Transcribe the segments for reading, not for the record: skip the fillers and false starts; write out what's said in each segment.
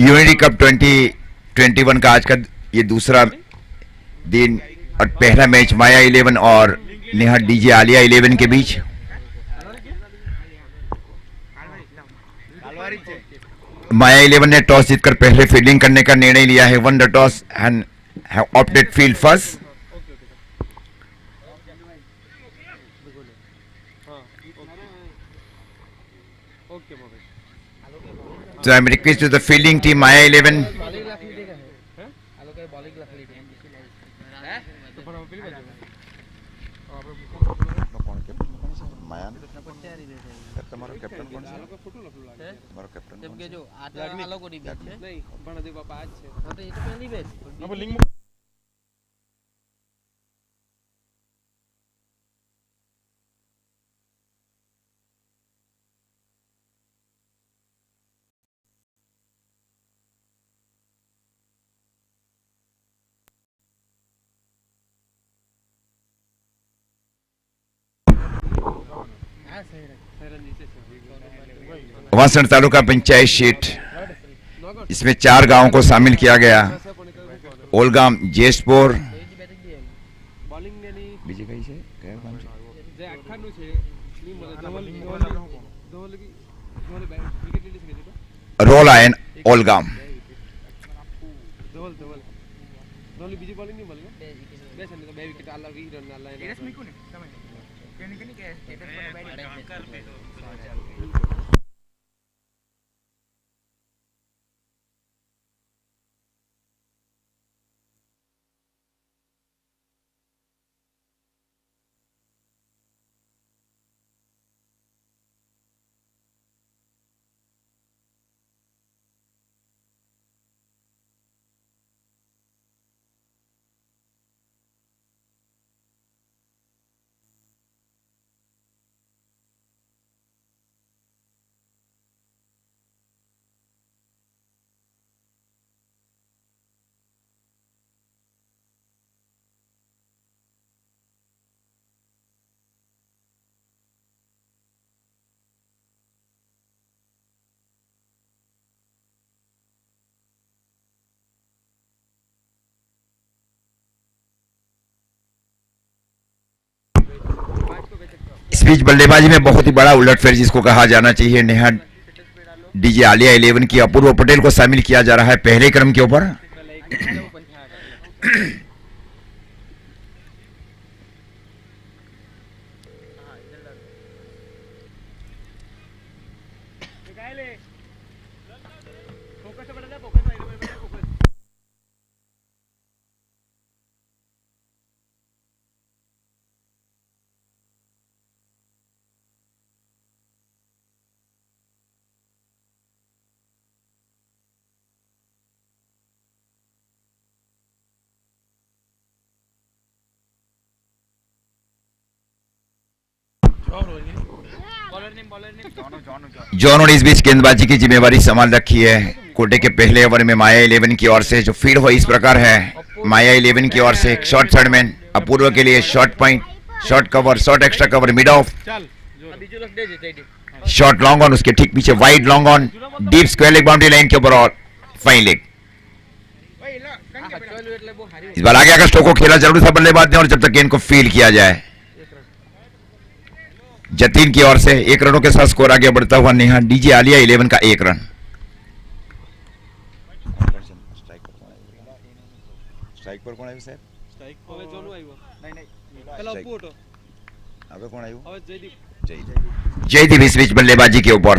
Unity cup 2021 का आज का ये दूसरा दिन और पहला मैच माया 11 और नेहा डीजे आलिया 11 के बीच। माया 11 ने टॉस जीतकर पहले फील्डिंग करने का निर्णय लिया है। Won the toss and have opted field first. So I'm request to the fielding team Maya 11. Vasan taluka panchayat seat, इसमें 4 गांवों को शामिल किया गया। ओलगाम, जेसपुर, रोला एंड ओलगाम। इस बीच बल्लेबाजी में बहुत ही बड़ा उलटफेर जिसको कहा जाना चाहिए, नेहा डीजे आलिया 11 की अपूर्व पटेल को शामिल किया जा रहा है पहले क्रम के ऊपर। जॉन ने इस बीच गेंदबाजी की जिम्मेवारी संभाल रखी है। कोटे के पहले ओवर में माया 11 की ओर से जो फील्ड हो इस प्रकार है। माया 11 की ओर से एक शॉर्ट थर्डमैन, अपूर्व के लिए short point, short cover, short extra cover, mid of, short long on, उसके ठीक पीछे wide long on, deep square leg boundary line के ऊपर और फाइन लेग। इस बार आगे अगर स्ट्रोक को खेला जरूरी था बल्लेबाज ने, और जब तक गेंद को फील किया जाए। जतीन की ओर से 1 रनों के साथ स्कोर आगे बढ़ता हुआ नेहा डीजे आलिया 11 का 1 रन। स्ट्राइक पर कौन आयो साहब? स्ट्राइक હવે જોનું આવ્યો નહીં નહીં પેલા અપ્પુ હતો હવે કોણ આવ્યું? હવે જયદીપ इस बीच बल्लेबाजी के ऊपर।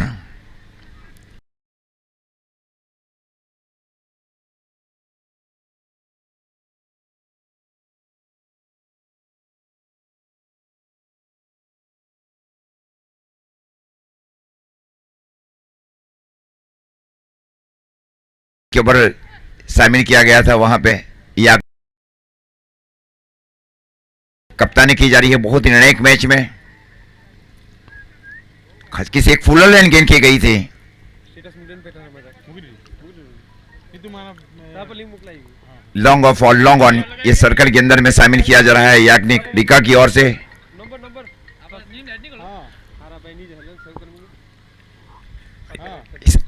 के ऊपर शामिल किया गया था वहां पे, या कप्तानी की जा रही है बहुत ही निर्णायक मैच में। खचकी से एक फुलर लाइन गेंद की गई थी। लॉन्ग ऑफ और लॉन्ग ऑन, ये सर्कल के अंदर में शामिल किया जा रहा है याग्निक डिका की ओर से।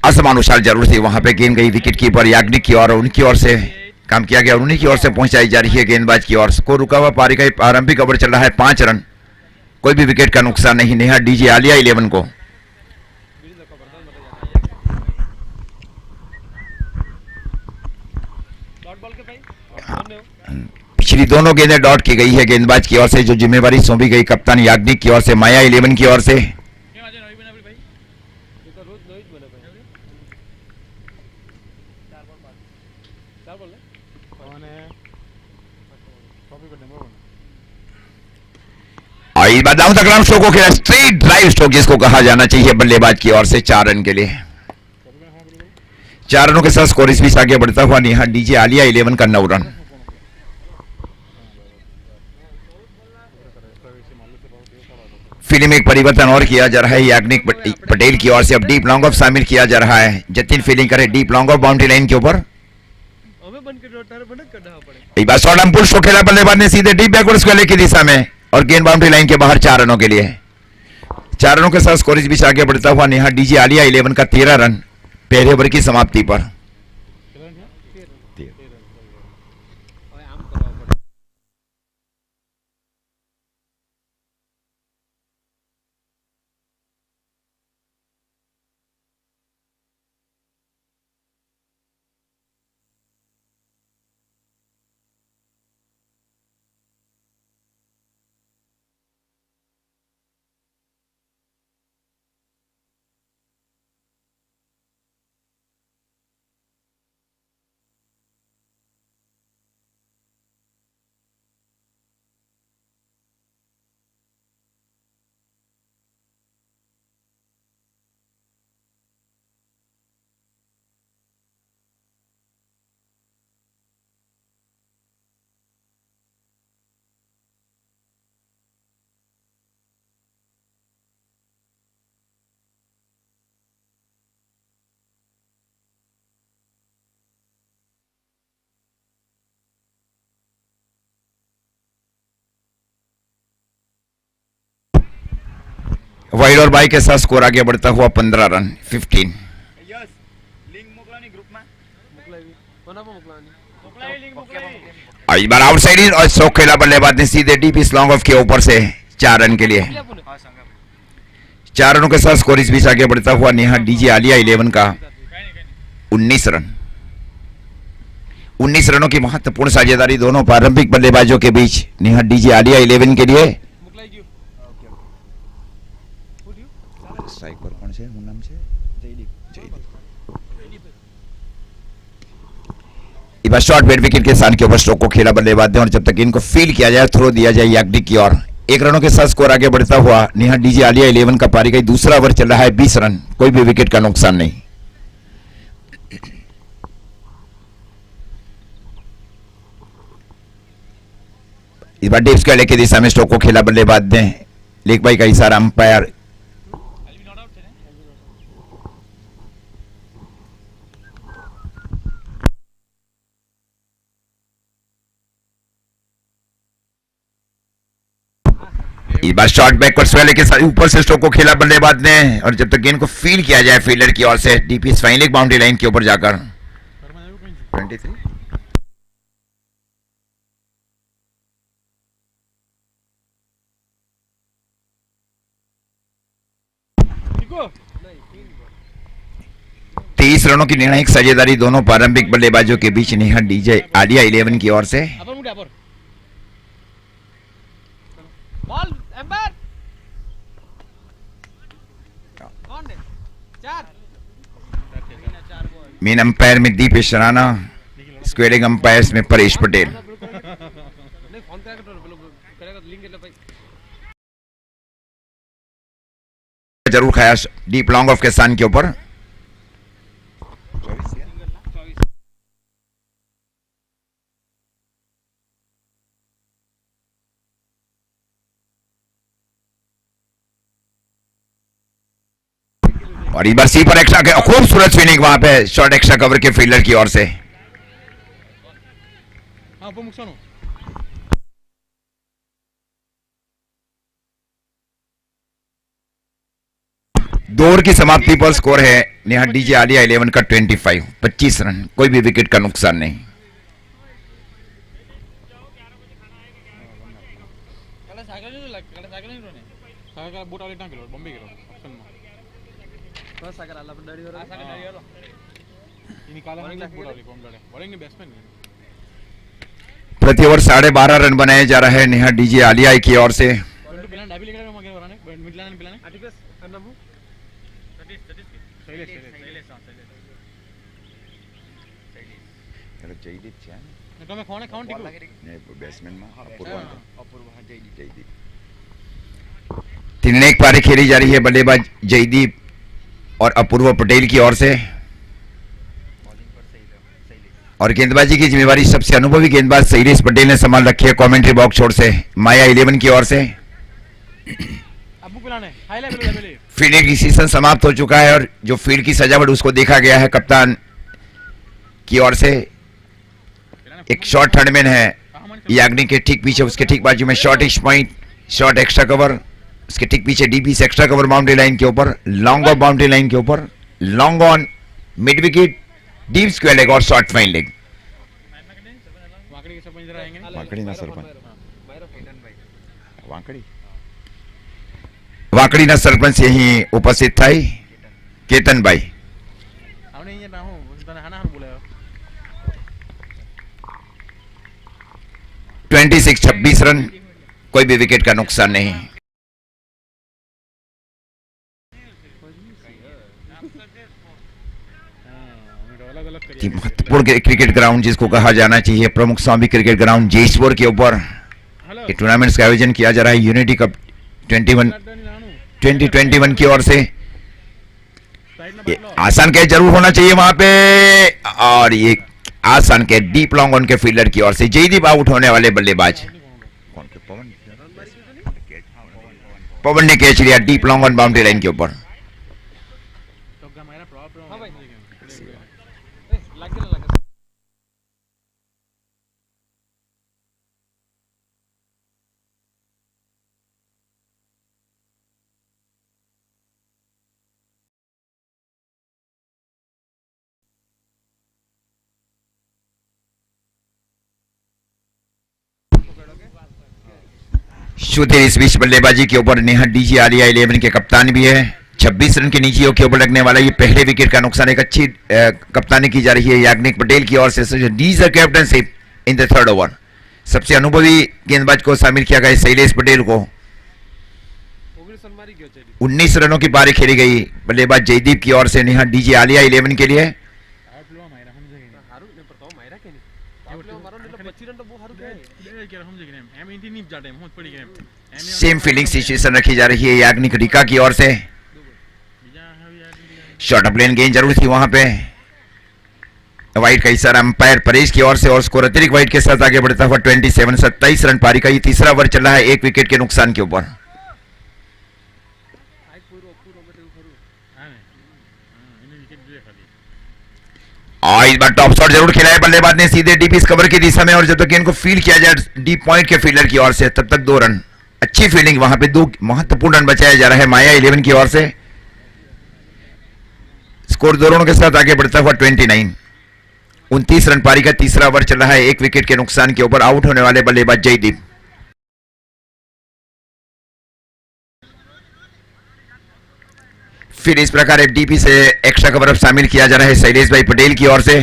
असमानुसार जरूर थी वहां पे, गेंद गई विकेट कीपर याग्निक की ओर, उनकी ओर से काम किया गया और उन्हीं की ओर से पहुंचाई जा रही है गेंदबाज की ओर। स्कोर रुका हुआ पारी का आरंभिक ओवर चल रहा है 5 रन, कोई भी विकेट का नुकसान नहीं। नेहा डीजे आलिया 11 को पिछली दोनों गेंदें डॉट की गई है गेंदबाज की ओर से, जो जिम्मेवारी सौंपी गई कप्तान याग्निक की ओर से माया 11 की ओर से। और इस बार डाउन द ग्राउंड स्ट्रोक को खेला, स्ट्रेट ड्राइव स्ट्रोक जिसको कहा जाना चाहिए बल्लेबाज की ओर से 4 रन के लिए। 4 रनों के साथ स्कोर इस बीच आगे बढ़ता हुआ नेहा डीजे आलिया 11 का 9 रन। फील्ड में एक परिवर्तन और किया जा रहा है याग्निक पटेल की ओर से, अब डीप लॉन्ग ऑफ शामिल किया जा रहा है। जतिन फील्डिंग करे deep long off boundary line के ऊपर। एक बार शॉर्ट एंड पुल स्ट्रोक खेला बल्लेबाज ने सीधे डीप बैकवर्ड स्क्वायर की दिशा में और गेंद बाउंड्री लाइन के बाहर 4 रनों के लिए। 4 रनों के साथ स्कोर इस बीच आगे बढ़ता हुआ नेहा डीजे आलिया 11 का 13 रन पहले ओवर की समाप्ति पर। वाइड और बाई के साथ स्कोर आगे बढ़ता हुआ 15 रन 15। इस बार आउटसाइड और स्ट्रोक खेला बल्लेबाज ने सीधे डीप इस लॉन्ग ऑफ के ऊपर से 4 रन के लिए। 4 रनों के साथ स्कोर इस बीच आगे बढ़ता हुआ नेहा डीजे आलिया 11 का 19 रन। 19 रनों की महत्वपूर्ण साझेदारी दोनों प्रारंभिक बल्लेबाजों के बीच नेहा डीजे आलिया 11 के लिए। शॉर्ट बेड विकेट के स्थान के ऊपर स्ट्रोक को खेला बल्लेबाज ने और जब तक इनको फील किया जाए थ्रो दिया जाए याग्निक की ओर। 1 रनों के साथ स्कोर आगे बढ़ता हुआ नेहा डीजे आलिया 11 का पारी का दूसरा ओवर चल रहा है 20 रन, कोई भी विकेट का नुकसान नहीं। इस बार डेव स्क्वायर की दिशा में स्ट्रोक को खेला बल्लेबाज ने, लेग बाई का इशारा अंपायर। इस बार शॉर्ट बैकवर्ड स्वेले के साथ ऊपर से स्ट्रोक को खेला बल्लेबाज ने और जब तक गेंद को फील किया जाए फील्डर की ओर से डीपी फाइनल बाउंड्री लाइन के ऊपर जाकर 23। तेईस रनों की निर्णायक साझेदारी दोनों प्रारंभिक बल्लेबाजों के बीच नेहा डीजे आलिया 11 की ओर से। मेन अंपायर में दीपेश राणा, स्क्वेयरिंग अंपायर्स में परेश पटेल। जरूर खाया डीप लॉन्ग ऑफ के स्थान के ऊपर। और इस बार सी पर एक्स्ट्रा के खूबसूरत स्विंग वहां पे शॉर्ट एक्स्ट्रा कवर के फील्डर की ओर से। दो ओवर की समाप्ति पर स्कोर है नेहा डीजे आलिया 11 का 25 रन, कोई भी विकेट का नुकसान नहीं। प्रति ओवर 12.5 रन बनाए जा रहे हैं नेहा डीजे आलिया की ओर से। तीन एक पारी खेली जा रही है बल्लेबाज जयदीप और अपूर्व पटेल की ओर से। और गेंदबाजी की जिम्मेवारी सबसे अनुभवी गेंदबाज शैलेश पटेल ने संभाल रखी है कमेंट्री बॉक्स छोर से माया 11 की ओर से। फील्डिंग की सीजन समाप्त हो चुका है और जो फील्ड की सजावट उसको देखा गया है कप्तान की ओर से। एक शॉर्ट थर्डमैन है याग्निक के ठीक पीछे, उसके ठीक बाजू में शॉर्ट इश पॉइंट, शॉर्ट एक्स्ट्रा कवर, उसके ठीक पीछे डीपी से एक्स्ट्रा कवर बाउंड्री लाइन के ऊपर, लॉन्ग ऑफ बाउंड्री लाइन के ऊपर, long on mid wicket, deep square leg और शॉर्ट फाइन लेग। वाकड़ी ना सरपंच यही उपस्थित था केतन भाई। 26 रन, कोई भी विकेट का नुकसान नहीं। महत्वपूर्ण क्रिकेट ग्राउंड जिसको कहा जाना चाहिए प्रमुख स्वामी क्रिकेट ग्राउंड जेसपुर के ऊपर टूर्नामेंट्स का आयोजन किया जा रहा है यूनिटी कप 2021 की ओर से। आसान कैच जरूर होना चाहिए वहां पे और ये आसान कैच डीप लॉन्ग ऑन के फील्डर की ओर से। जयदीप आउट होने वाले बल्लेबाज पवन ने कैच लिया deep long on boundary line के ऊपर। सुधीर इस बीच बल्लेबाजी के ऊपर नेहा डीजे आलिया 11 के कप्तान भी है। 26 रन की नीचियों के ऊपर लगने वाला ये पहले विकेट का नुकसान। एक अच्छी कप्तानी की जा रही है याग्निक पटेल की ओर से। डीज captaincy in the third over. सबसे अनुभवी गेंदबाज को शामिल किया गया शैलेश पटेल को। 19 रनों की पारी खेली गई बल्लेबाज जयदीप की ओर से नेहा डीजे आलिया 11 के लिए। सेम फील्डिंग सिचुएशन रखी जा रही है याग्निक रिका की ओर से। शॉर्ट ऑफ लेन गेंद जरूर थी वहां पे। वाइट का इशारा अंपायर परेश की ओर से और स्कोर अतिरिक्त वाइट के साथ आगे बढ़ता हुआ 27 रन पारी का ये तीसरा ओवर चल रहा है एक विकेट के नुकसान के ऊपर। इस बार टॉप शॉट जरूर खेला है बल्लेबाज ने सीधे डीप इस कवर की दिशा में और जब तक इनको फील्ड किया जाए डीप पॉइंट के फील्डर की ओर से तब तक 2 रन। अच्छी फील्डिंग वहां पे 2 महत्वपूर्ण रन बचाया जा रहा है माया 11 की ओर से। स्कोर 2 रनों के साथ आगे बढ़ता हुआ 29 रन पारी का तीसरा ओवर चल रहा है एक विकेट के नुकसान के ऊपर। आउट होने वाले बल्लेबाज जयदीप। फिर इस प्रकार डीपी से एक्स्ट्रा कवर अब शामिल किया जा रहा है शैलेश भाई पटेल की ओर से।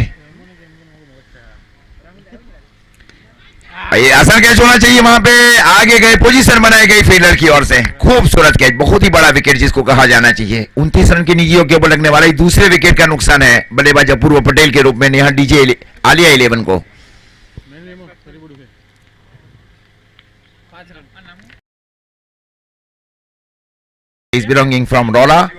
ये आसान कैच होना चाहिए वहां पे। आगे गए पोजीशन बनाई गई फील्डर की ओर से। खूबसूरत कैच, बहुत ही बड़ा विकेट जिसको कहा जाना चाहिए। 29 रन की निजियों के ऊपर लगने वाला ये दूसरे विकेट का नुकसान है बल्लेबाज अपूर्व पटेल के रूप में नेहा डीजे आलिया 11 को। is belonging from Rola.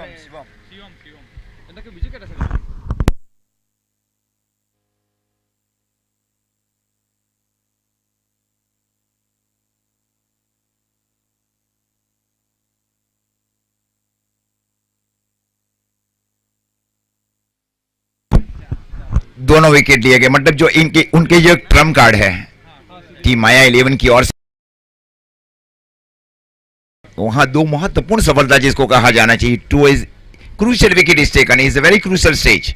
दोनों विकेट लिए गए, मतलब जो इनके उनके जो ट्रम्प कार्ड है टीम माया 11 की ओर से, वहां दो महत्वपूर्ण सफलता जिसको कहा जाना चाहिए। Two is crucial wicket is taken, is a very crucial stage.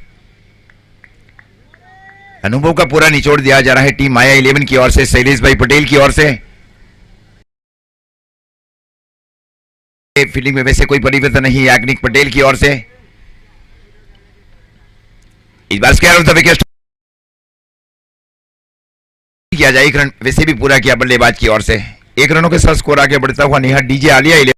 अनुभव का पूरा निचोड़ दिया जा रहा है टीम माया 11 की ओर से, शैलेश भाई पटेल की ओर से। फील्डिंग में वैसे कोई परिवर्तन नहीं, याग्निक पटेल की ओर से। इस bar square of the wicket किया जाए, एक रन वैसे भी पूरा किया बल्लेबाज की ओर से। एक रनों के साथ स्कोर आगे बढ़ता हुआ नेहा डीजे आलिया 11।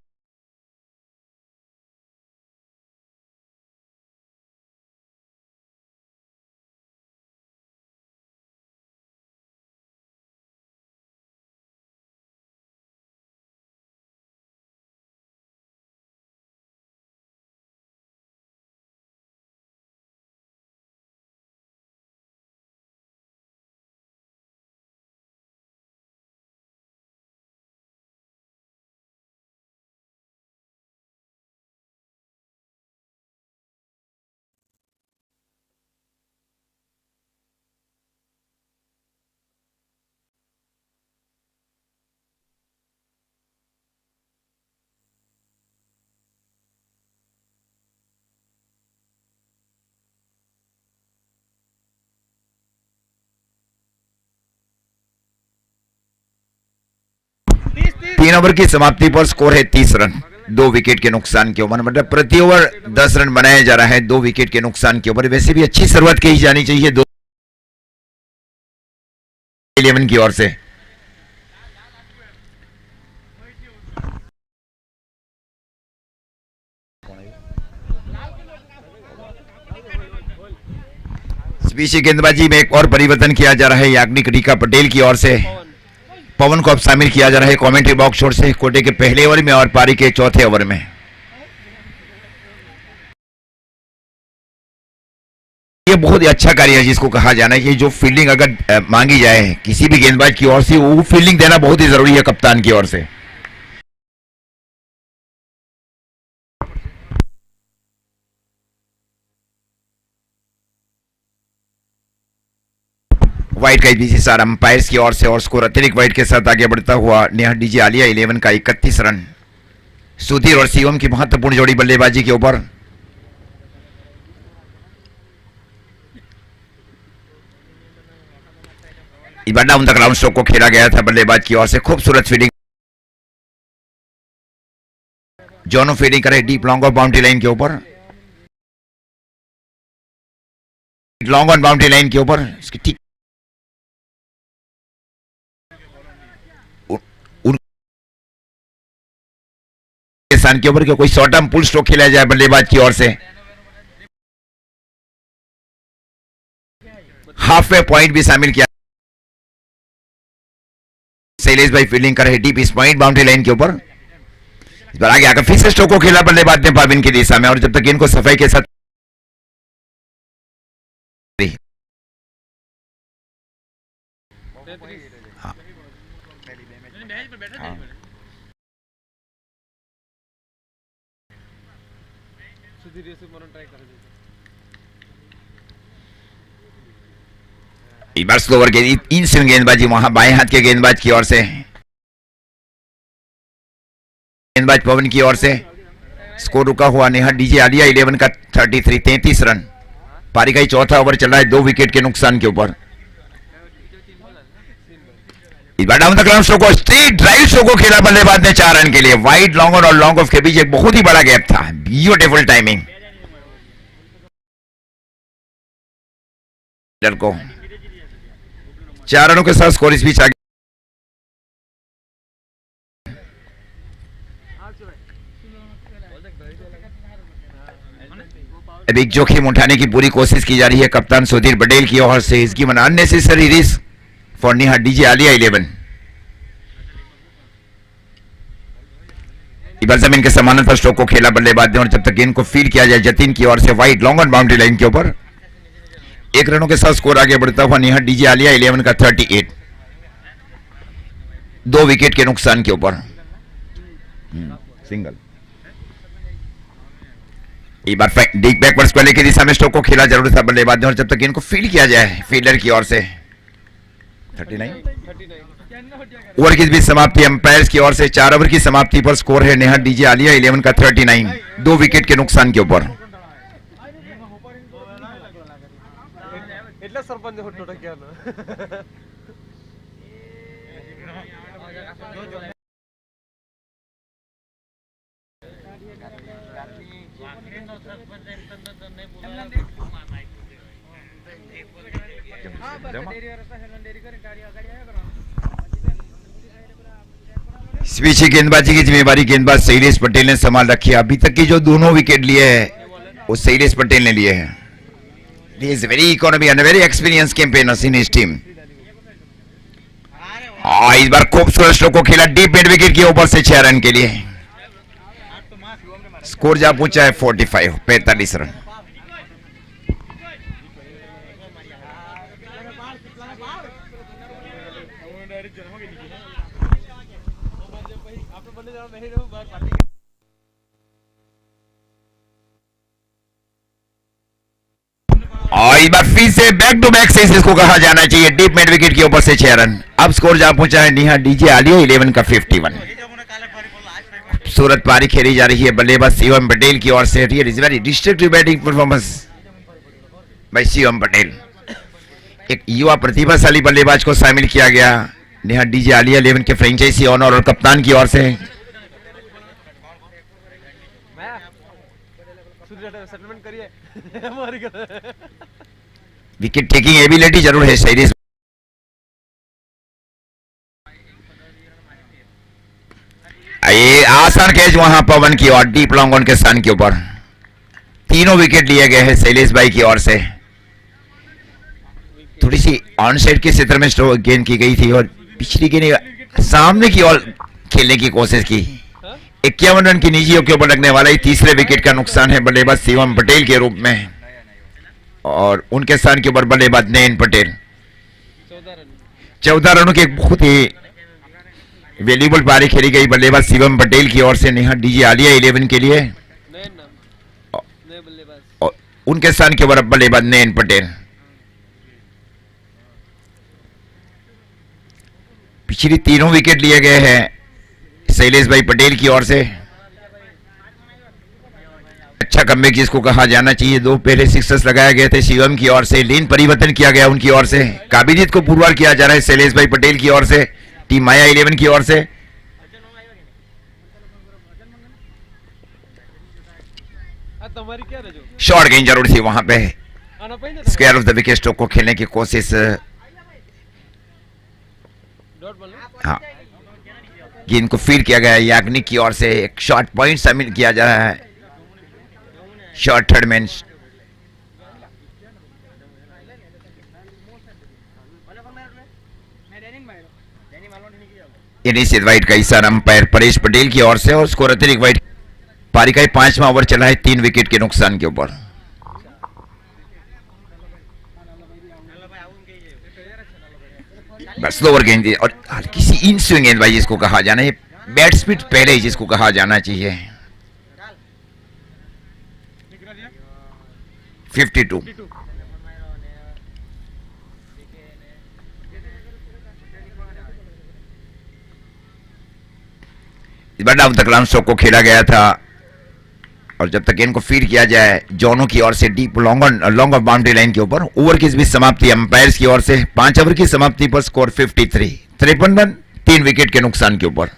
तीन ओवर की समाप्ति पर स्कोर है 30 रन, 2 विकेट के नुकसान के ऊपर, मतलब प्रति ओवर 10 रन बनाया जा रहा है 2 विकेट के नुकसान के ऊपर। वैसे भी अच्छी शुरुआत की जानी चाहिए 2 11 की ओर से। स्पीशी गेंदबाजी में एक और परिवर्तन किया जा रहा है याग्निक रीका पटेल की ओर से। पवन को अब शामिल किया जा रहा है कमेंट्री बॉक्स छोड़ से, कोटे के पहले ओवर में और पारी के चौथे ओवर में। ये बहुत ही अच्छा कार्य है जिसको कहा जाना है। ये जो फील्डिंग अगर मांगी जाए किसी भी गेंदबाज की ओर से, वो फील्डिंग देना बहुत ही जरूरी है कप्तान की ओर से। वाइट का बीसी सार अंपायर्स की ओर से, और स्कोर अतिरिक्त वाइट के साथ आगे बढ़ता हुआ नेहा डीजे आलिया 11 का 31 रन। सुधीर और शिवम की महत्वपूर्ण जोड़ी बल्लेबाजी के ऊपर। डाउन द ग्राउंड स्ट्रोक को खेला गया था बल्लेबाज की ओर से। खूबसूरत फील्डिंग, जोनो फील्डिंग करे deep long off boundary line के ऊपर, लॉन्ग ऑन बाउंड्री लाइन के ऊपर। इसकी ठीक स्थान के ऊपर के कोई शॉर्ट टर्म पुल स्ट्रोक खेला जाए बल्लेबाज की ओर से। हाफ वे पॉइंट भी शामिल किया। शैलेश भाई फील्डिंग कर रहे डीप इस पॉइंट बाउंड्री लाइन के ऊपर। इस बार आगे आकर फिर से स्ट्रोक को खेला बल्लेबाज ने पाविन की दिशा में, और जब तक इनको सफाई के साथ इस बार स्लोवर के इन स्विंग गेंदबाजी वहां बाएं हाथ के गेंदबाज की ओर से, गेंदबाज पवन की ओर से। स्कोर रुका हुआ नेहा डीजे आलिया 11 का 33 रन। पारी का ही चौथा ओवर चल रहा है 2 विकेट के नुकसान के ऊपर। इस बार डाउन द ग्राउंड स्ट्रोक को स्ट्रेट ड्राइव स्ट्रोक को खेला बल्लेबाज ने 4 रन के लिए। वाइड लॉन्ग और लॉन्ग ऑफ के बीच एक बहुत ही बड़ा गैप था। ब्यूटीफुल टाइमिंग को 4 रनों के साथ स्कोर इस बीच आगे। अब एक जोखिम उठाने की पूरी कोशिश की जा रही है कप्तान सुधीर पटेल की ओर से। इसकी मन अननेसेसरी रिस्क फॉर नेहा डीजे आलिया 11। इबार जमीन के समानांतर स्ट्रोक को खेला बल्लेबाज ने, और जब तक गेंद को फील्ड किया जाए जतीन की ओर से wide long on boundary line के ऊपर। 1 रनों के साथ स्कोर आगे बढ़ता हुआ नेहा डीजे आलिया 11 का 38, 2 विकेट के नुकसान के ऊपर। सिंगल एक बार डीप बैकवर्ड्स पहले की दिशा में स्ट्रोक को खेला जरूर था बल्लेबाज ने, और जब तक इनको फील्ड किया जाए फील्डर की ओर से 39 ओवर की भी समाप्ति अंपायर्स की ओर से 4 ओवर की समाप्ति पर स्कोर है नेहा डीजे आलिया 11 का 39, 2 विकेट के नुकसान के ऊपर। स्वीची गेंदबाजी की जिम्मेवारी गेंदबाज शैलेश पटेल ने संभाल रखी है। अभी तक की जो दोनों विकेट लिए हैं वो शैलेश पटेल ने लिए हैं। He is very economy and a very experienced campaigner in his team. इस बार खूबसूरत स्ट्रोक को खेला डीप मिड विकेट के ऊपर से 6 रन के लिए। स्कोर जा पहुंचा है 45 रन। और इस बार फिर से बैक टू बैक से इसको कहा जाना चाहिए डीप मिड विकेट के ऊपर से 6 रन। अब स्कोर जा पहुंचा है नेहा डीजे आलिया 11 का 51। खूबसूरत पारी खेली जा रही है बल्लेबाज शिवम पटेल की ओर से। Real is very destructive batting performance by Shivam Patel. एक युवा प्रतिभाशाली बल्लेबाज को शामिल किया गया नेहा डीजे आलिया 11 के फ्रेंचाइजी ऑनर और कप्तान की ओर से। विकेट टेकिंग एबिलिटी जरूर है शैलेश। ये आसान कैच वहां पवन की ओर डीप लॉन्ग ऑन के स्थान के ऊपर। तीनों विकेट लिए गए हैं शैलेश भाई की ओर से। थोड़ी सी ऑन साइड के क्षेत्र में स्ट्रोक गेंद की गई थी और पिछली गेंद सामने की ओर खेलने की कोशिश की। 51 रन की निजियों के ऊपर लगने वाला ही तीसरे विकेट का नुकसान है बल्लेबाज शिवम पटेल के रूप में, और उनके स्थान के ऊपर बल्लेबाज नयन पटेल। 14 रनों की एक बहुत ही वैल्यूबल पारी खेली गई बल्लेबाज शिवम पटेल की ओर से नेहा डीजे आलिया 11 के लिए, और उनके स्थान के ऊपर बल्लेबाज नयन पटेल। पिछली तीनों विकेट लिए गए हैं शैलेश भाई पटेल की ओर से। अच्छा कमबैक जिसको कहा जाना चाहिए। 2 पहले सिक्सर्स लगाए गए थे शिवम की ओर से। लेन परिवर्तन किया गया उनकी ओर से। काबिलियत को पुरवार किया जा रहा है शैलेश भाई पटेल की ओर से, टीम माया 11 की ओर से। शॉर्ट गेंद जरूर थी वहां पे। Square of the wicket stroke को खेलने की कोशिश। हाँ, गेंद को फील्ड किया गया है याग्निक की ओर से। एक शॉर्ट पॉइंट शामिल किया जा रहा है। Short third man. निश्चित वाइट का इशारा अंपायर परेश पटेल की ओर से, और स्कोर अतिरिक्त वाइट। पारी का 5वां ओवर चला है 3 विकेट के नुकसान के ऊपर। बस ओवर गेंद और हल्की सी इन स्विंग गेंदबाजी जिसको कहा जाना है। बैट स्पीड पहले ही जिसको कहा जाना चाहिए। 52। इस बार डाउन तक लॉन्ग स्ट्रोक को खेला गया था, और जब तक इनको फीड किया जाए जोनों की ओर से deep long off boundary line के ऊपर। ओवर की भी समाप्ति अंपायर्स की ओर से। 5 ओवर की समाप्ति पर स्कोर 53, 53 रन 3 विकेट के नुकसान के ऊपर।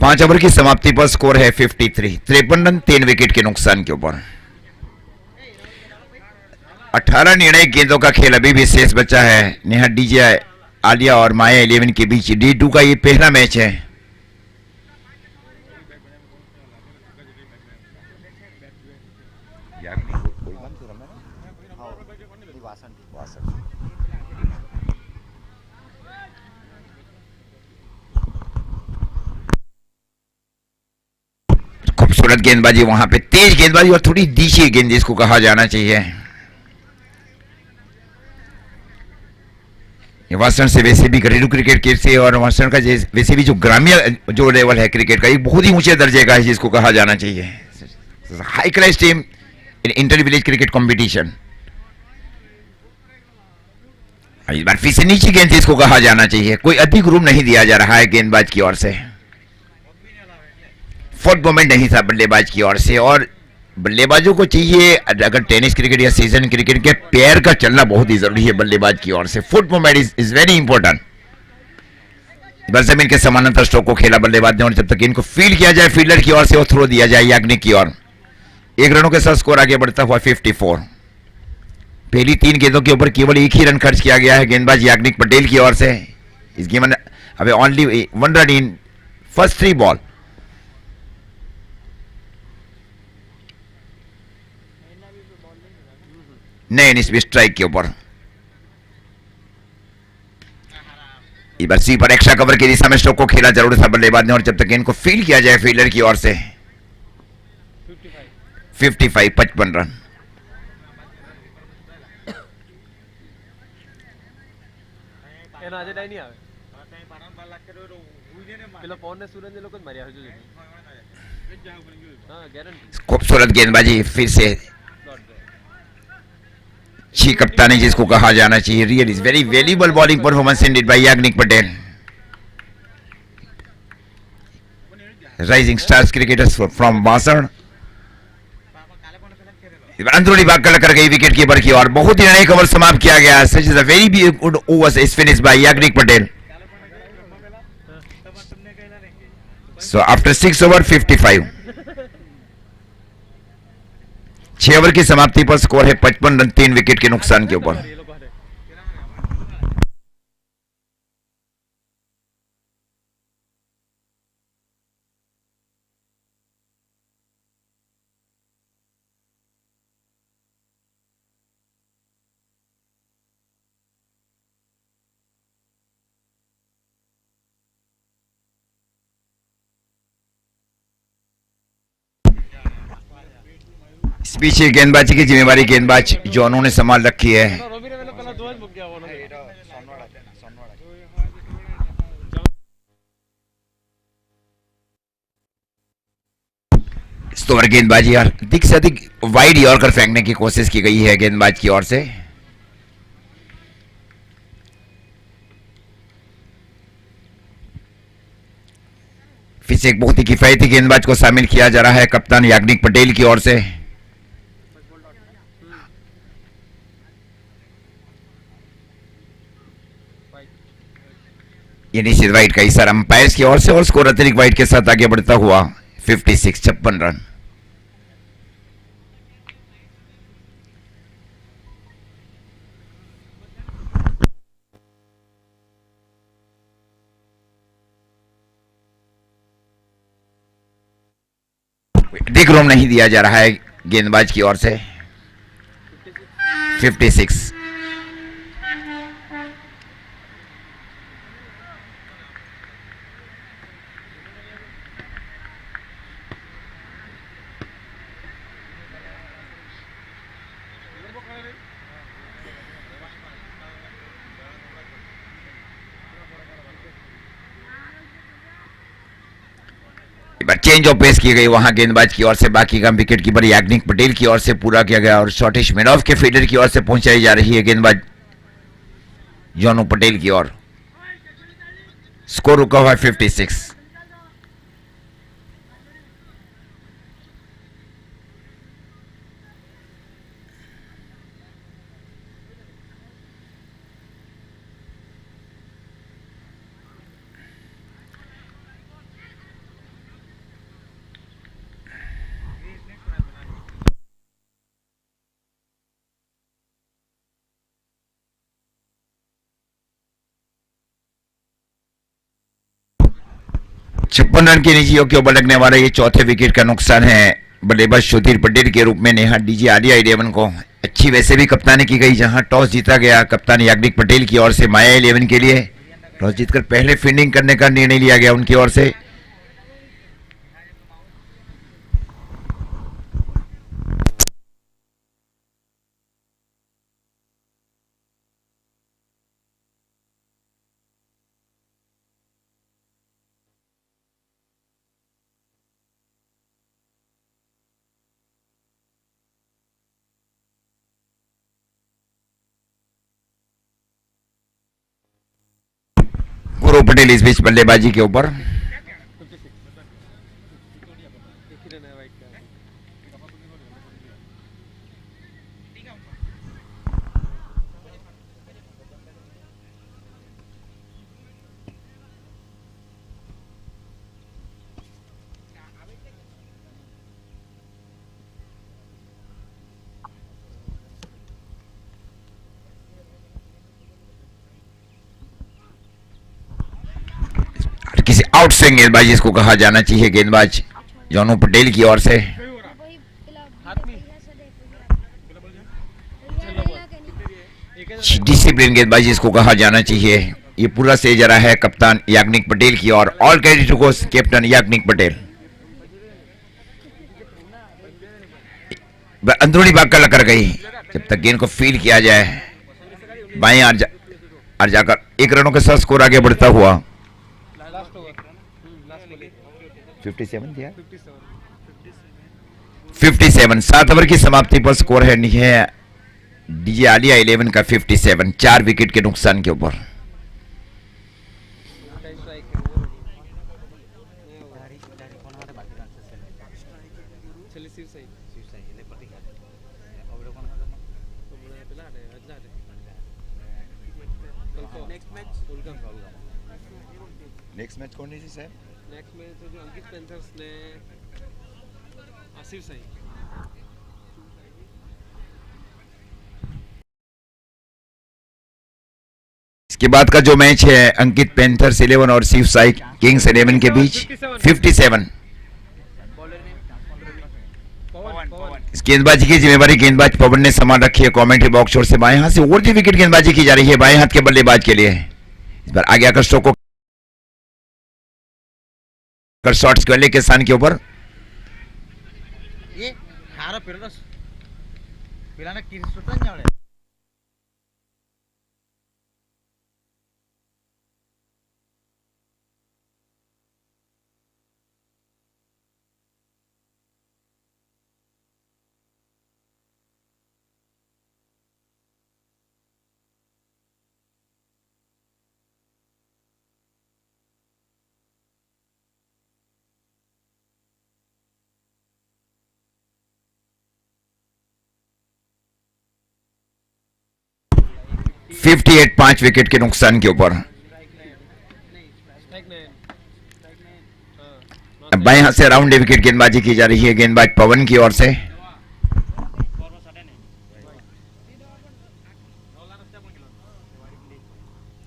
पांच ओवर की समाप्ति पर स्कोर है 53, 53 रन 3 विकेट के नुकसान के ऊपर। 18 निर्णायक गेंदों का खेल अभी भी शेष बचा है नेहा डीजे आलिया और माया 11 के बीच। D2 का ये पहला मैच है। खूबसूरत गेंदबाजी, वहां पे तेज गेंदबाजी और थोड़ी दीशी गेंद जिसको कहा जाना चाहिए। वासन से वैसे भी घरेलू क्रिकेट के से और वासन का वैसे भी जो ग्रामीण जो लेवल है क्रिकेट का, एक बहुत ही ऊंचे दर्जे का है जिसको कहा जाना चाहिए। हाई क्लास टीम इन इंटर विलेज क्रिकेट कंपटीशन। इस बार फिर से नीचे गेंद जिसको कहा जाना चाहिए, कोई अधिक रूम नहीं दिया जा रहा है गेंदबाज की ओर से। फुट मूवमेंट नहीं था बल्लेबाज की ओर से, और बल्लेबाजों को चाहिए अगर टेनिस क्रिकेट या सीजन क्रिकेट के पैर का चलना बहुत ही जरूरी है बल्लेबाज की ओर से। Foot movement is very important. बस जमीन के समानांतर स्ट्रोक को खेला बल्लेबाज ने, और जब तक इनको फील्ड किया जाए फील्डर की ओर से और थ्रो दिया जाए याग्निक की ओर। 1 रनों के साथ स्कोर आगे बढ़ता हुआ 54। पहली 3 गेंदों के ऊपर केवल 1 ही रन खर्च किया गया है गेंदबाज याग्निक पटेल की ओर से। इस गेम में अभी only 1 run in first 3 ball. नहीं, इस स्ट्राइक के ऊपर इस बार सी पर एक्स्ट्रा कवर की दिशा में स्ट्रोक को खेला जरूर था बल्लेबाज ने, और जब तक इनको फील्ड किया जाए फील्डर की ओर से 55 रन। खूबसूरत गेंदबाजी फिर से अच्छी कप्तानी जिसको कहा जाना चाहिए। Real is very valuable bowling performance indeed by Yagnik Patel. Rising stars cricketers from Vasan. अंदरूनी भाग कर गई विकेट कीपर की ओर, बहुत ही नए कवर समाप्त किया गया। Such is a very good over is finish by Yagnik Patel. So after 6 over 55, 6 over की समाप्ति पर स्कोर है 55 रन 3 विकेट के नुकसान के ऊपर। इस पीछे गेंदबाजी की जिम्मेवारी गेंदबाज जो उन्होंने संभाल रखी है। इस ओवर गेंदबाजी अधिक से अधिक वाइड यॉर्कर फेंकने की कोशिश की गई है गेंदबाज की ओर से। फिर से एक बहुत ही किफायती गेंदबाज को शामिल किया जा रहा है कप्तान याग्निक पटेल की ओर से। ये निश्चित वाइड का इशारा अंपायर्स की ओर से, और स्कोर अतिरिक्त वाइड के साथ आगे बढ़ता हुआ 56 रन। अधिक रोम नहीं दिया जा रहा है गेंदबाज की ओर से। 56। चेंज ऑफ पेस की गई वहां गेंदबाज की ओर से। बाकी का विकेट कीपर याग्निक पटेल की ओर से पूरा किया गया, और शॉर्टिश मेडॉफ के फील्डर की ओर से पहुंचाई जा रही है गेंदबाज जोनू पटेल की ओर। स्कोर रुका हुआ है 56। छप्पन रन की निजी के ऊपर लगने वाला ये चौथे विकेट का नुकसान है बल्लेबाज सुधीर पटेल के रूप में। नेहा डीजे आलिया 11 को अच्छी वैसे भी कप्तानी की गई, जहां टॉस जीता गया कप्तान याग्निक पटेल की ओर से माया 11 के लिए। टॉस जीतकर पहले फील्डिंग करने का निर्णय लिया गया उनकी ओर से। अपूर्व पटेल इस बीच बल्लेबाजी के ऊपर। किसी आउट स्विंग गेंदबाजी इसको कहा जाना चाहिए, गेंदबाज जोनू पटेल की ओर से। डिसिप्लिन गेंदबाजी इसको कहा जाना चाहिए। ये पूरा से जा रहा है कप्तान याग्निक पटेल की ओर। All credit to goes captain Yagnik Patel. अंदरूनी भाग का लकर गई, जब तक गेंद को फील किया जाए बाएं और जाकर 1 रनों के साथ स्कोर आगे बढ़ता हुआ। 57 7 ओवर की समाप्ति पर स्कोर है डीजे आलिया 11 का 57, 4 विकेट के नुकसान के ऊपर। नेक्स्ट मैच कौन है जी सर? नेक्स्ट मैच जो अंकित पैंथर्स ने आसिफ साई। इसके बाद का जो मैच है अंकित पैंथर्स 11 और शिव साई किंग्स 11 के बीच 57। इस गेंदबाजी की जिम्मेवारी गेंदबाज पवन ने संभाल रखी है कमेंट्री बॉक्स ओर से। बाएं हाथ से उड़ती विकेट गेंदबाजी की जा रही है बाएं हाथ के बल्लेबाज के लिए। इस बार आगे आकर स्ट्रोक कर शॉट्स करने के स्थान के ऊपर। ये हारा पिरलस पिलाना किरसुटन जावले। फिफ्टी 5 विकेट के नुकसान के ऊपर। बाएं हाथ से राउंड विकेट गेंदबाजी की जा रही है गेंदबाज पवन की ओर से।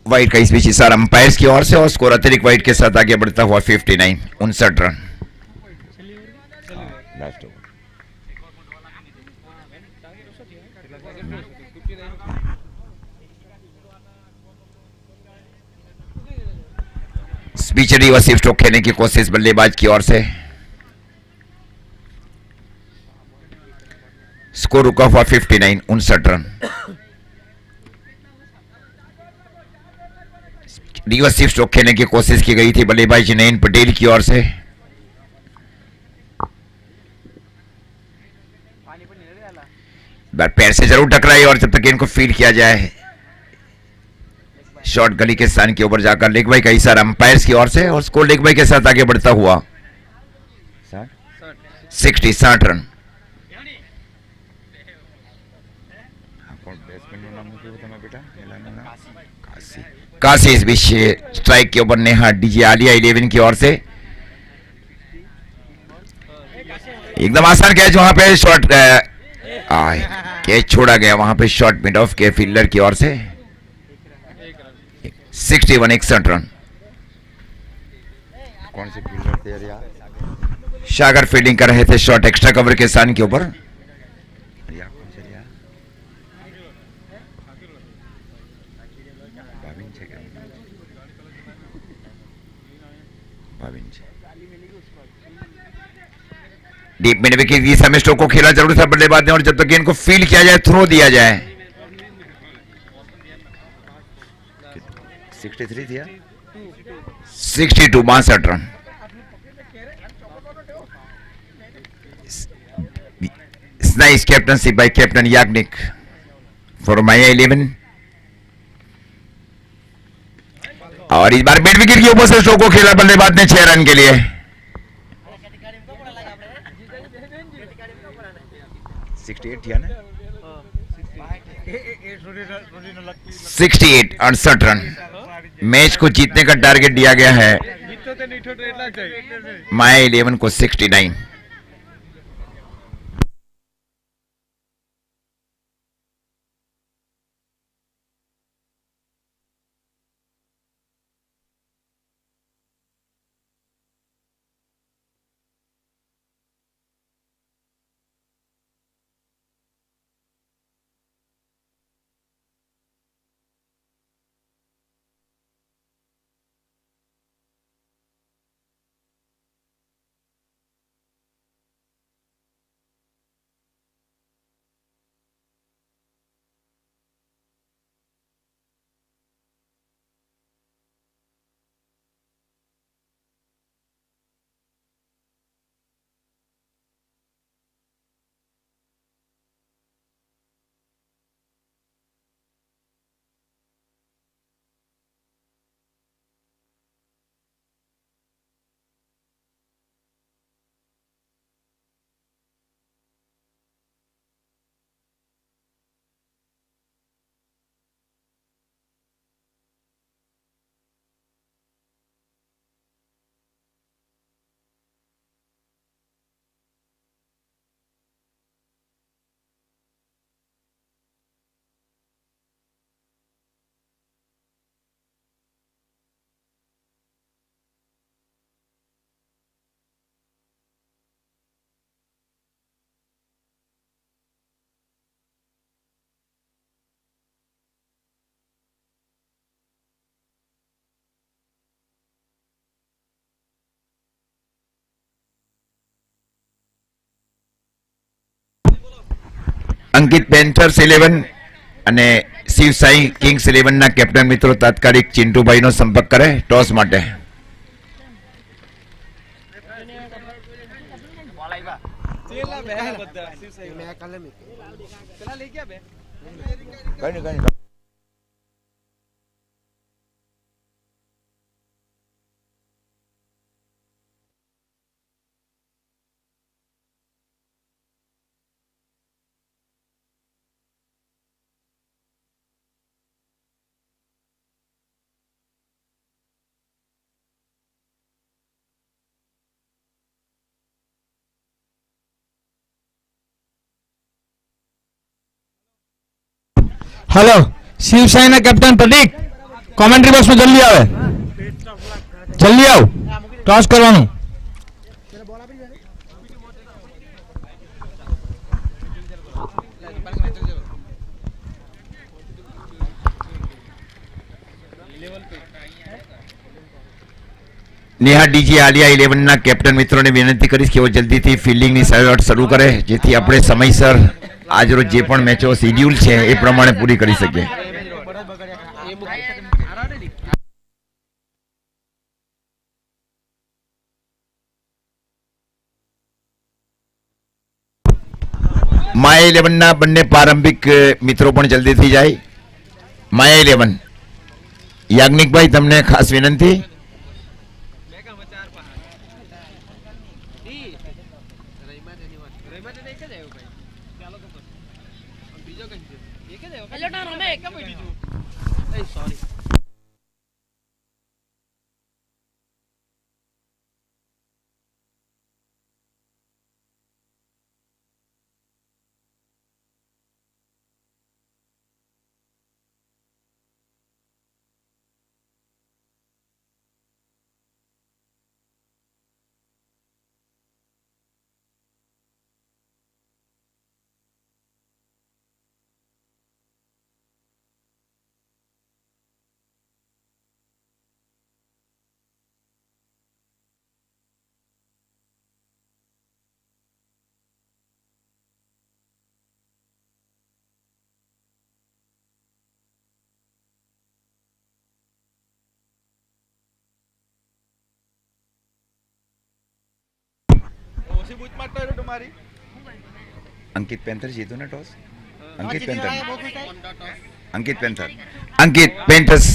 वाइड का इस बीच इशारा अंपायर्स की ओर से और स्कोर अतिरिक्त वाइड के साथ आगे बढ़ता हुआ 59 59 रन। बीचडी व सिर्फ स्ट्रोक खेलने की कोशिश बल्लेबाज की ओर से। स्कोर रुका हुआ 59 59 रन। रिवर्सिव स्ट्रोक खेलने की कोशिश की गई थी बल्लेबाज जिनैन पटेल की ओर से। पैर से जरूर टकराई और जब तक गेंद को फील किया जाए शॉट गली के स्थान के ऊपर जाकर लेग बाई का इशारा अंपायर्स की ओर से और स्कोर लेग बाई के साथ आगे बढ़ता हुआ 60 रन। काशी इस बीच स्ट्राइक के ऊपर नेहा डीजे आलिया 11 की ओर से। एकदम आसान कैच वहां पे शॉट कैच छोड़ा गया वहां पे शॉट मिड ऑफ के फील्डर की ओर से। 61 61 रन। कौन से फील्डर थे यार? सागर फील्डिंग कर रहे थे शॉट एक्स्ट्रा कवर के स्थान के ऊपर। डीप मिड विकेट की समय स्ट्रोक को खेला जरूर था बल्लेबाज ने और जब तक गेंद को फील किया जाए थ्रो दिया जाए। 63 दिया 62 62 run. Nice captaincy by captain Yagnik for Maya 11। और इस बार मिड विकेट के ऊपर से स्ट्रोक को खेला बल्लेबाज ने 6 रन के लिए। 68 थिया ना? 68 68 रन मैच को जीतने का टारगेट दिया गया है माया 11 को 69। અંકિત પેન્થર્સ 11 અને શિવ સાઈ કિંગ્સ 11 ના કેપ્ટન મિત્રો તાત્કાલિક ચિંટુભાઈનો સંપર્ક કરે ટોસ માટે। हेलो शिवसेना कैप्टन प्रतीक कमेंट्री बॉक्स में जल्दी आवे, जल्दी आओ टॉस करवानो। नेहा डीजी आलिया 11 ના કેપ્ટન મિત્રોને વિનંતી કરીશ કે જલ્દીથી ફિલ્ડિંગની શરૂઆત શરૂ કરે જેથી આપણે સમયસર આજરોજ જે પણ મેચો શેડ્યુલ છે એ પ્રમાણે પૂરી કરી શકીએ। માયા 11 ના બંને પ્રારંભિક મિત્રો પણ જલ્દીથી જાય। માયા 11 યાજ્ઞિકભાઈ તમને ખાસ વિનંતી। अंकित पैंथर जीतो ना toss. Ankit panthers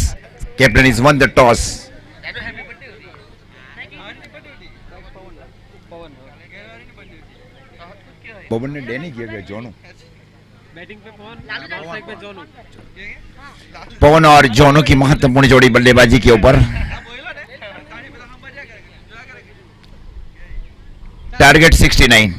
Captain is won the toss. पवन ने डे नहीं किया गया जोनू. बैटिंग पे पवन, स्ट्राइक पे जोनू. पवन और जोनू की महत्वपूर्ण जोड़ी बल्लेबाजी के ऊपर. टारगेट 69.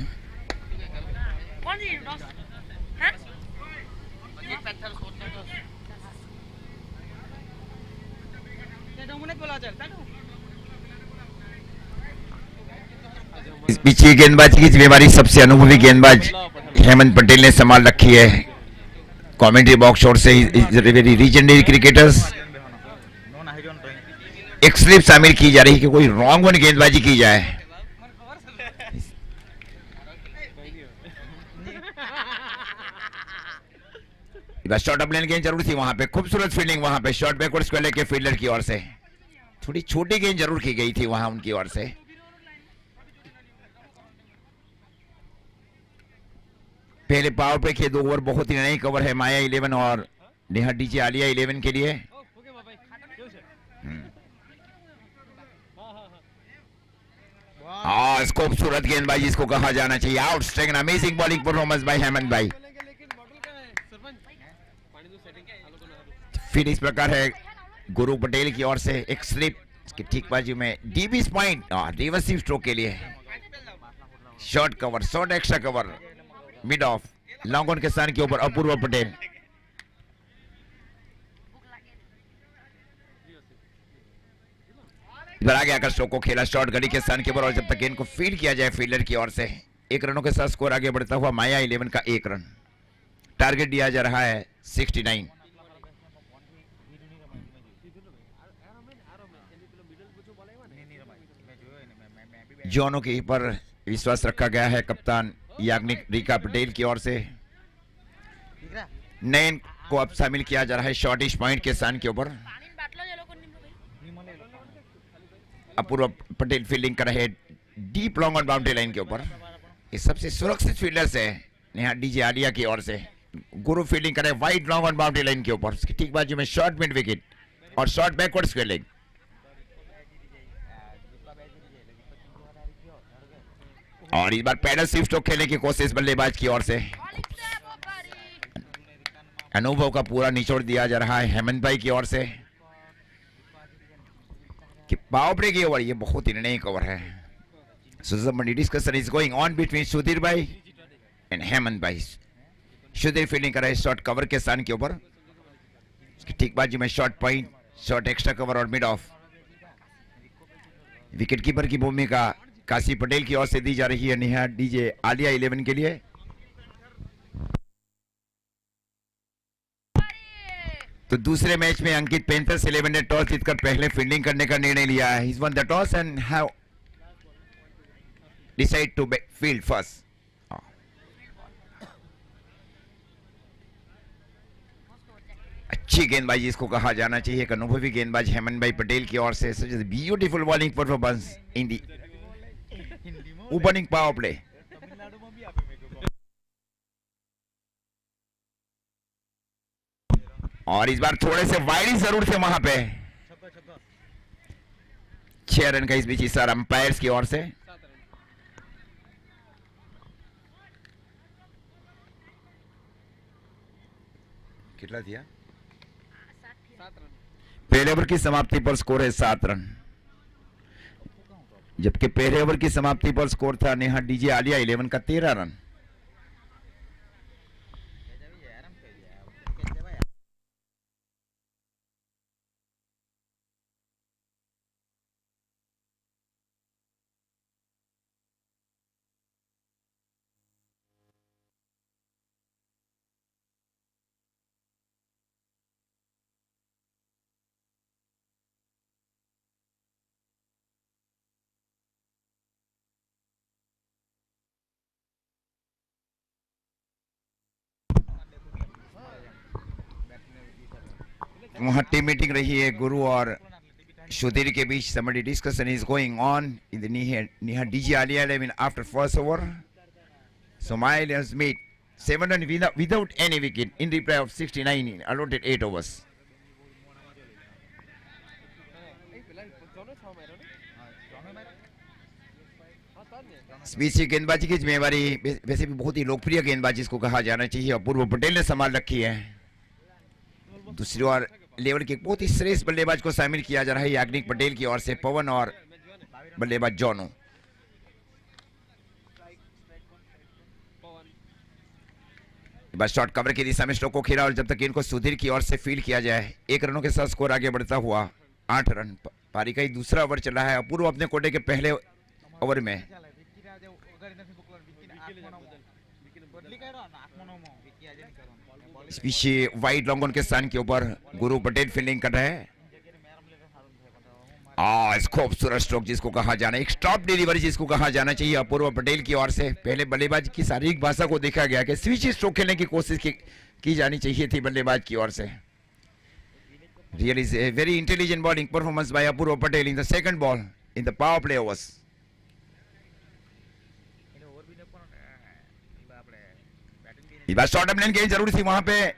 इस बीच ये गेंदबाजी की जिम्मेवारी सबसे अनुभवी गेंदबाज हेमंत पटेल ने संभाल रखी है. कमेंट्री बॉक्स शॉट से वेरी लीजेंडरी क्रिकेटर्स. नो ना हिजोन तो एक स्लिप शामिल की जा रही है कि कोई रॉन्ग वन गेंदबाजी की जाए. शॉर्ट अप लेन गेंद जरूर थी वहां पे. खूबसूरत फील्डिंग वहां पे शॉर्ट बैकवर्ड स्क्वायर के फील्डर की ओर से. थोड़ी छोटी गेंद जरूर की गई थी वहां उनकी ओर से. पहले पावर प्ले के 2 ओवर बहुत ही नई कवर है माया 11 और नेहा डीजे आलिया 11 के लिए. ओके बाबा क्यों से हाँ खूबसूरत गेंदबाजी इसको कहा जाना चाहिए. Outstanding amazing bowling performance bye Hemant भाई. लेकिन मॉडल का है सरपंच पानी दो सेटिंग आलो को ना. फिर इस प्रकार है गुरु पटेल की ओर से एक स्लिप की ठीक बाजू में डीबीस पॉइंट रिवर्सिव स्ट्रोक के लिए. Short cover short extra cover mid of long on के स्थान के ऊपर अपूर्व पटेल. इधर आगे आकर स्ट्रोक को खेला शॉर्ट गली के स्थान के ऊपर और जब तक गेंद को फील्ड किया जाए फील्डर की ओर से 1 रनों के साथ स्कोर आगे बढ़ता हुआ माया 11 का 1 रन. टारगेट दिया जा रहा है 69. जोनों के ऊपर विश्वास रखा गया है कप्तान याग्निक रिका पटेल की ओर से. ठीक है नयन को अब शामिल किया जा रहा है शॉर्टिश पॉइंट के स्थान के ऊपर. अपूर्व पटेल फील्डिंग कर रहे deep long on boundary line के ऊपर. ये सबसे सुरक्षित फील्डर्स है नेहा डीजे आलिया की ओर से. गुरु फील्डिंग कर रहे wide long on boundary line के ऊपर. उसकी ठीक बाजू में शॉर्ट मिड विकेट और शॉर्ट बैकवर्ड स्क्वायर लेग. और इस बार पैडल स्वीप स्ट्रोक खेलने की कोशिश बल्लेबाज की ओर से. अनुभव का पूरा निचोड़ दिया जा रहा है हेमंत भाई की ओर से कि पावर प्ले की ओवर ये बहुत ही नई कवर है. So the discussion is going on between Sudhir भाई एंड हेमंत भाई. सुधीर फील्डिंग कर रहे शॉर्ट कवर के स्थान के ऊपर. उसकी ठीक बाजू में short point short extra cover और मिड ऑफ. विकेट कीपर की भूमिका काशी पटेल की ओर से दी जा रही है नेहा डीजे आलिया 11 के लिए. तो दूसरे मैच में अंकित पैंथर्स 11 ने टॉस जीतकर पहले फील्डिंग करने का निर्णय लिया है. He's won the toss and have decided to field first. अच्छी गेंदबाजी इसको कहा जाना चाहिए. एक अनुभवी गेंदबाज हेमंत भाई पटेल की ओर से. Such a beautiful bowling performance in the opening power play. Tamil Nadu में भी आप मेरे को और इस बार थोड़े से वाइड जरूर थे वहां पे. 6 रन का इस बीच इशारा अंपायर्स की ओर से. कितना दिया? 7 रन. पहले ओवर की समाप्ति पर स्कोर है 7 रन. जबकि पहले ओवर की समाप्ति पर स्कोर था नेहा डीजे आलिया 11 का 13 रन. वहां टीम मीटिंग रही है गुरु और सुधीर के बीच. Summary discussion is going on in the नेहा डीजे आलिया 11 after first over. So Maya has made 7 runs without any wicket in reply of 69 in allotted 8 overs. बीच से गेंदबाजी की जिम्मेवारी वैसे भी बहुत ही लोकप्रिय गेंदबाजी जिसको कहा जाना चाहिए अपूर्व पटेल ने संभाल रखी है। दूसरी ओर लेवल के एक बहुत ही श्रेष्ठ बल्लेबाज को शामिल किया जा रहा है याग्निक पटेल की ओर से पवन और बल्लेबाज जॉनो। बस शॉट कवर की दिशा में स्ट्रोक को खेला और जब तक इनको सुधीर की ओर से फील्ड किया जाए 1 रनों के साथ स्कोर आगे बढ़ता हुआ 8 रन। पारी का ही दूसरा ओवर चला है। अपूर्व अपने कोटे के पहले ओवर में पीछे वाइड लॉन्ग ऑन के स्थान के ऊपर गुरु पटेल फील्डिंग कर रहे हैं। इस खूबसूरत स्ट्रोक जिसको कहा जाना एक स्टॉप डिलीवरी जिसको कहा जाना चाहिए अपूर्व पटेल की ओर से। पहले बल्लेबाज की शारीरिक भाषा को देखा गया कि स्विच स्ट्रोक खेलने की कोशिश की जानी चाहिए थी बल्लेबाज की ओर से। Really is a very intelligent bowling performance by Apurva Patel in the second ball in the power play overs. इस बार शॉर्ट लेने की जरूर थी, वहां पे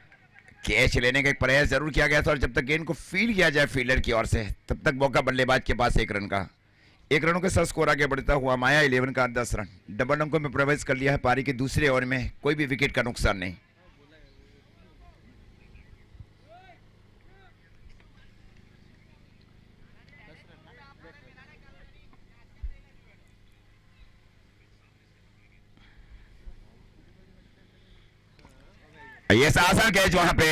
कैच लेने का एक प्रयास जरूर किया गया था और जब तक गेंद को फील्ड किया जाए फील्डर की ओर से तब तक मौका बल्लेबाज के पास 1 रन का। 1 रनों के साथ स्कोर आगे बढ़ता हुआ माया 11 का 10 रन डबल अंकों में प्रवेश कर लिया है। पारी के दूसरे ओवर में कोई भी विकेट का नुकसान नहीं। ये आसान कैच वहां पे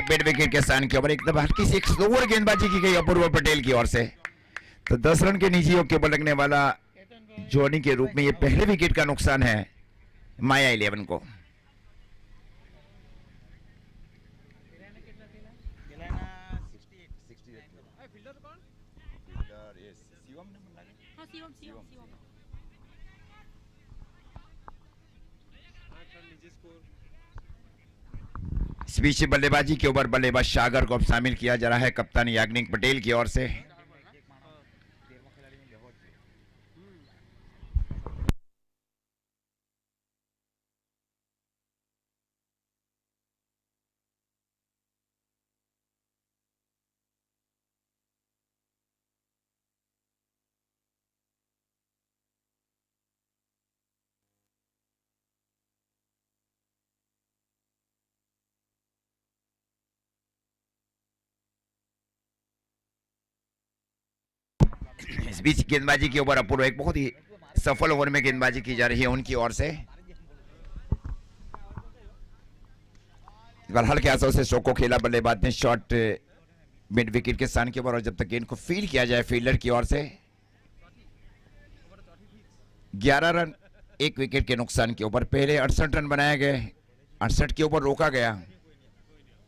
मिड विकेट के स्थान के ऊपर एकदम हल्की सी एक स्लोअर गेंदबाजी की गई अपूर्व पटेल की ओर से। तो 10 रन के निजी योग के ऊपर लगने वाला जोनी के रूप में ये पहले विकेट का नुकसान है माया 11 को। इस बीच बल्लेबाजी के ऊपर बल्लेबाज सागर को अब शामिल किया जा रहा है कप्तान याग्निक पटेल की ओर से। इस बीच गेंदबाजी के ऊपर अपूर्व एक बहुत ही सफल ओवर में गेंदबाजी की जा रही है उनकी ओर से। इस बार हल्के हाथों से स्ट्रोक को खेला बल्लेबाज ने शॉट मिड विकेट के स्थान के ऊपर और जब तक गेंद को फील्ड किया जाए फील्डर की ओर से 11 रन 1 विकेट के नुकसान के ऊपर। पहले 68 रन बनाए गए, 68 के ऊपर रोका गया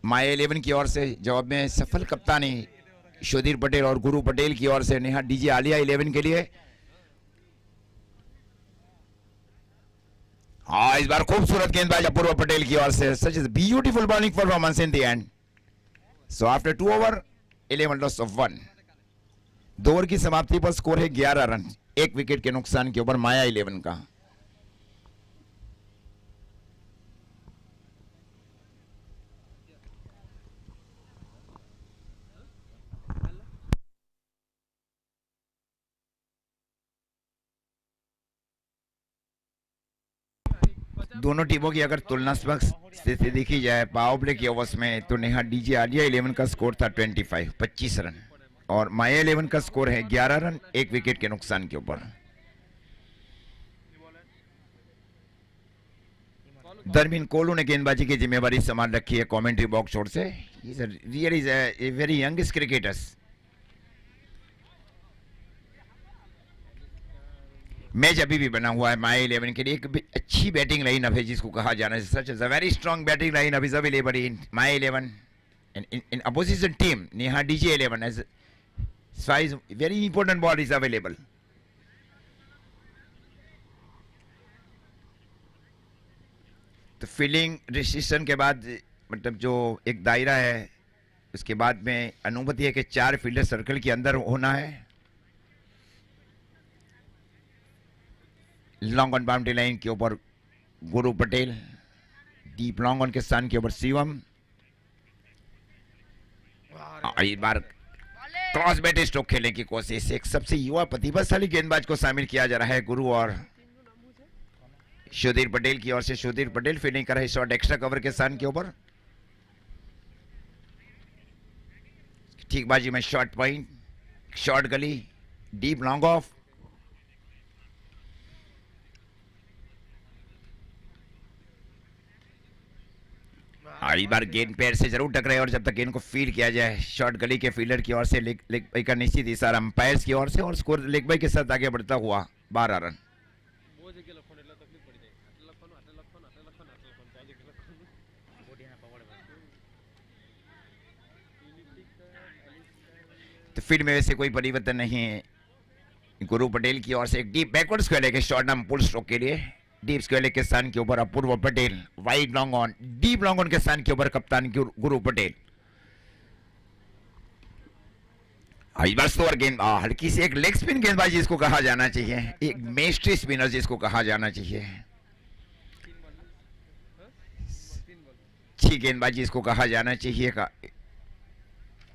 माया 11 की ओर से। जवाब में सफल कप्तानी सुधीर पटेल और गुरु पटेल की ओर से नेहा डीजे आलिया 11 के लिए। इस बार खूबसूरत गेंदबाज अपूर्व पटेल की ओर से। Such is beautiful bowling performance in the end. So after 2 over 11 loss of 1। 2 over की समाप्ति पर स्कोर है 11 रन 1 विकेट के नुकसान के ऊपर माया 11 का। दोनों टीमों की अगर तुलनात्मक स्थिति देखी जाए पावर प्ले के ओवर्स में तो नेहा डीजे आलिया 11 का स्कोर था 25 रन और माया 11 का स्कोर है 11 रन 1 विकेट के नुकसान के ऊपर। धर्मीन कोलू ने गेंदबाजी की जिम्मेवारी संभाल रखी है कमेंट्री बॉक्स छोड़ से। Really a very youngest cricketers. Match अभी भी बना हुआ है माया 11 के लिए। एक अच्छी बैटिंग लाइन अप है जिसको कहा जाना है। सच is a very strong batting line up is available in Maya 11 in opposition team. Neha DJ 11 as size very important ball is available. तो फील्डिंग डिसीजन के बाद मतलब जो एक दायरा है उसके बाद में अनुमति है कि 4 फील्डर सर्कल के अंदर होना है। लॉन्ग ऑन बाउंड्री लाइन के ऊपर गुरु पटेल, डीप लॉन्ग ऑन के स्थान के ऊपर शिवम। इस बार क्रॉस बैट स्ट्रोक खेलने की कोशिश। एक सबसे युवा प्रतिभाशाली गेंदबाज को शामिल किया जा रहा है गुरु और सुधीर पटेल की ओर से। सुधीर पटेल फील्डिंग कर रहे शॉट एक्स्ट्रा कवर के स्थान के ऊपर। ठीक बाजी में शॉर्ट पॉइंट, शॉर्ट गली, डीप लॉन्ग ऑफ। इस बार गेंद पैर से जरूर टकराए और जब तक गेंद को फील्ड किया जाए शॉर्ट गली के फील्डर की ओर से लेग बाई का निश्चित इशारा अंपायर्स की ओर से और स्कोर लेग बाई के साथ आगे बढ़ता हुआ 12 रन। બહુ જગ્યાએ લખવાનું એટલે તકલીફ પડી જાય. આટલે લખવાનું, આટલે લખવાનું, આટલે લખવાનું, આટલે લખવાનું, તો આ જગ્યાએ લખવાનું. બોડીના પકડ तो फील्ड में वैसे कोई परिवर्तन नहीं है। गुरु पटेल की ओर से एक deep backward square leg short नाम पुल स्ट्रोक के लिए। डीप स्क्वायर लेग के स्थान के ऊपर Apurva Patel, wide long on, deep long on के स्थान के ऊपर कप्तान गुरु पटेल। इस बार स्लोअर गेंद, हल्की सी एक लेग स्पिन गेंदबाजी जिसको कहा जाना चाहिए, एक मेस्ट्री स्पिनर जिसको कहा जाना चाहिए, अच्छी गेंदबाजी जिसको कहा जाना चाहिए,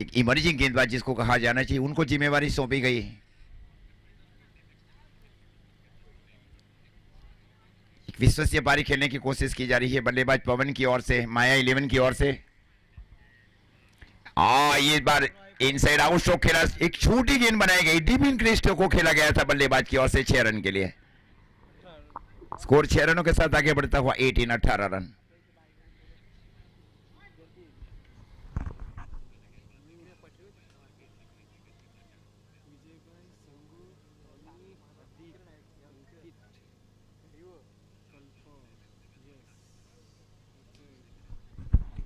एक इमर्जिंग गेंदबाज जिसको कहा जाना चाहिए, उनको जिम्मेवारी सौंपी गई। एक विश्वसनीय पारी खेलने की कोशिश की जा रही है बल्लेबाज पवन की ओर से, माया 11 की ओर से। ये बार इनसाइड आउट स्ट्रोक खेला, एक छोटी गेंद बनाई गई, डीप इन क्रीज स्ट्रोक को खेला गया था बल्लेबाज की ओर से 6 रन के लिए। स्कोर 6 रनों के साथ आगे बढ़ता हुआ 18 रन।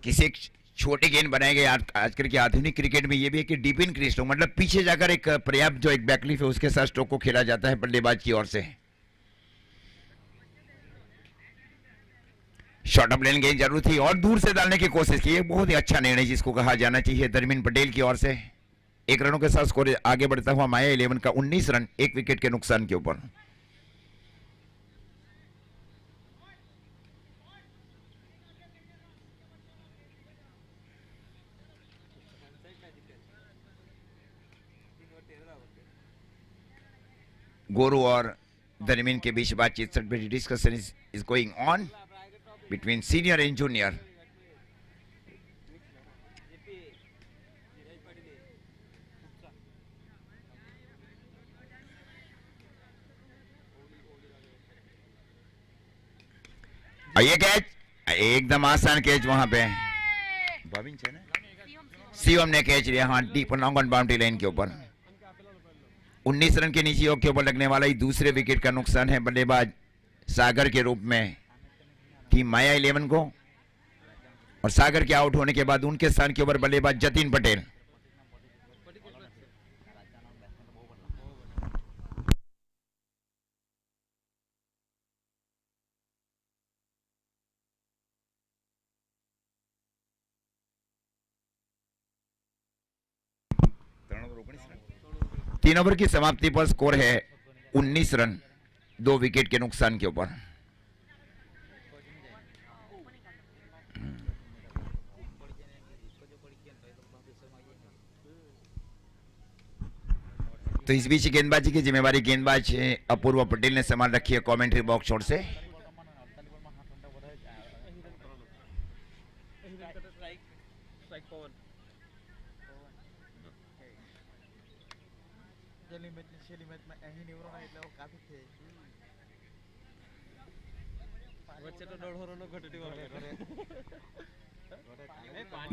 किसी एक छोटे गेंद बनाए गए। आजकल के आधुनिक क्रिकेट में यह भी है कि डीप इन क्रीज स्ट्रोक मतलब पीछे जाकर एक पर्याप्त जो एक बैकलिफ है उसके साथ स्ट्रोक को खेला जाता है बल्लेबाज की ओर से। शॉर्ट ऑफ लेन गेंद जरूर थी और दूर से डालने की कोशिश की, बहुत ही अच्छा निर्णय जिसको कहा जाना चाहिए धर्मेंद्र पटेल की ओर से। 1 रनों के साथ स्कोर आगे बढ़ता हुआ माया 11 का 19 रन 1 विकेट के नुकसान के ऊपर। गुरु और धर्मेंद्र के बीच बातचीत discussion is going on between senior and junior. ये कैच एकदम आसान कैच वहां पे सीएम ने कैच लिया, हाँ deep long on boundary line के ऊपर। 19 रन के नीचे योग के ऊपर लगने वाला ही दूसरे विकेट का नुकसान है बल्लेबाज सागर के रूप में टीम माया 11 को। और सागर के आउट होने के बाद उनके स्थान के ऊपर बल्लेबाज जतिन पटेल। तीन ओवर की समाप्ति पर स्कोर है 19 रन 2 विकेट के नुकसान के ऊपर। तो इस बीच गेंदबाजी की जिम्मेवारी गेंदबाज अपूर्व पटेल ने संभाल रखी है कमेंट्री बॉक्स छोर से। સ્ટ્રાઇક પવન છેલ્લી મેચમાં અહીં નીવરોના એટલે કાફી છે વચ્ચે તો 1.5 રનનો ઘટટી વાળો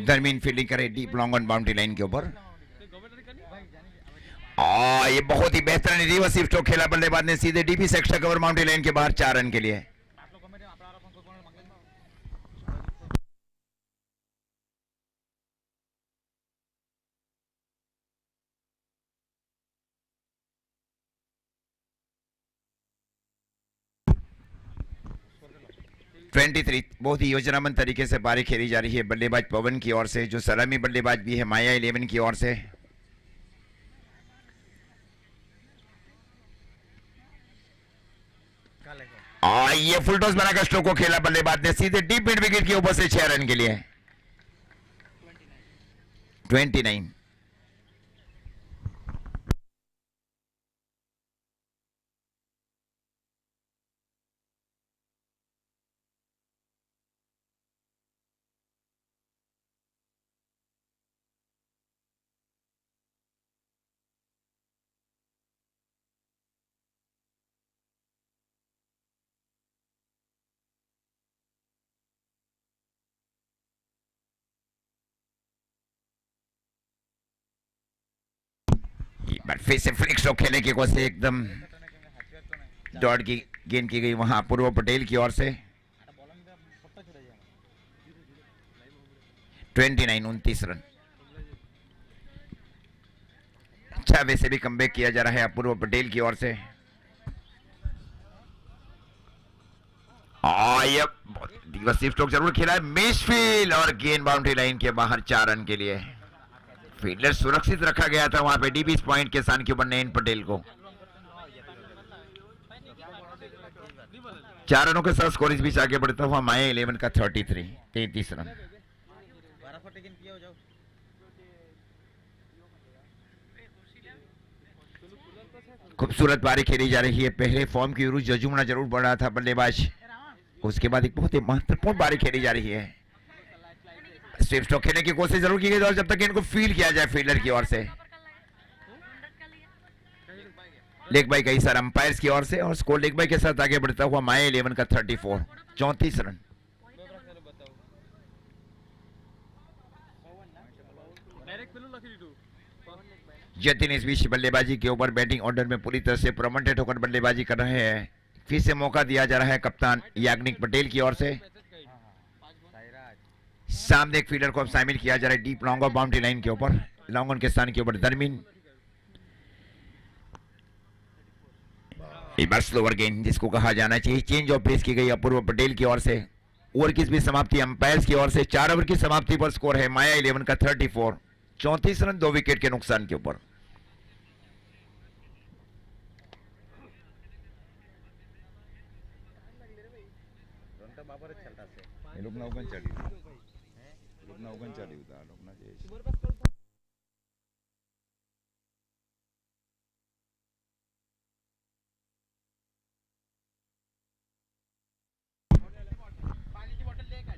धर्मेंद्र फील्डिंग करे deep long on boundary line के ऊपर। ગમે તે કરી ये बहुत ही बेहतरीन रिवर्स स्ट्रोक खेला बल्लेबाज ने सीधे डीपी से एक्स्ट्रा कवर बाउंड्री लाइन के बाहर 4 रन के लिए। આટલો ગમે તે આપણા પણ કોઈ કોણ માંગે बहुत ही योजनाबद्ध तरीके से पारी खेली जा रही है बल्लेबाज पवन की ओर से, जो सलामी बल्लेबाज भी है माया 11 की ओर से। ये फुल टॉस बनाकर स्ट्रोक को खेला बल्लेबाज ने सीधे डीप मिड विकेट के ऊपर से 6 रन के लिए। 29 और फिर से फ्लिक स्ट्रोक खेलने की कोशिश, एकदम दौड़ की गेंद की गई वहां अपूर्व पटेल की ओर से। 29 रन। अच्छा वैसे भी कमबैक किया जा रहा है अपूर्व पटेल की ओर से। ये दिवसीय स्ट्रोक जरूर खेला है, मिसफील्ड और गेंद बाउंड्री लाइन के बाहर 4 रन के लिए। फील्डर सुरक्षित रखा गया था वहां पे डीबीस पॉइंट के स्थान के ऊपर नयन पटेल को। 4 रनों के साथ स्कोर इस बीच आगे बढ़ता हुआ माया 11 का 33 रन। 12 फुट टेकन किया हो जाओ। खूबसूरत पारी खेली जा रही है। पहले फॉर्म की उरूज जजुमना जरूर बढ़ रहा था बल्लेबाज, उसके बाद एक बहुत ही महत्वपूर्ण पारी खेली जा रही है। स्वीप स्ट्रोक खेलने की कोशिश जरूर की गई और जब तक इनको फील किया जाए फील्डर की ओर से। लेग बाई का इशारा अंपायर्स की ओर से और स्कोर लेग बाई के साथ आगे बढ़ता हुआ माया 11 का 34 रन। जतिन इस बीच बल्लेबाजी के ऊपर बैटिंग ऑर्डर में पूरी तरह से प्रोमोटेड होकर बल्लेबाजी कर रहे हैं। फिर से मौका दिया जा रहा है कप्तान याग्निक पटेल की ओर से। सामने एक फील्डर को अब शामिल किया जा रहा है deep long off boundary line के ऊपर, लॉन्ग ऑन के स्थान के ऊपर दरमीन। एक बार स्लोवर गेंद जिसको कहा जाना चाहिए, चेंज ऑफ पेस की गई अपूर्व पटेल की ओर से। ओवर की भी समाप्ति अंपायर्स की ओर से। 4 ओवर की समाप्ति पर स्कोर है माया 11 का 34 रन 2 विकेट के नुकसान के ऊपर।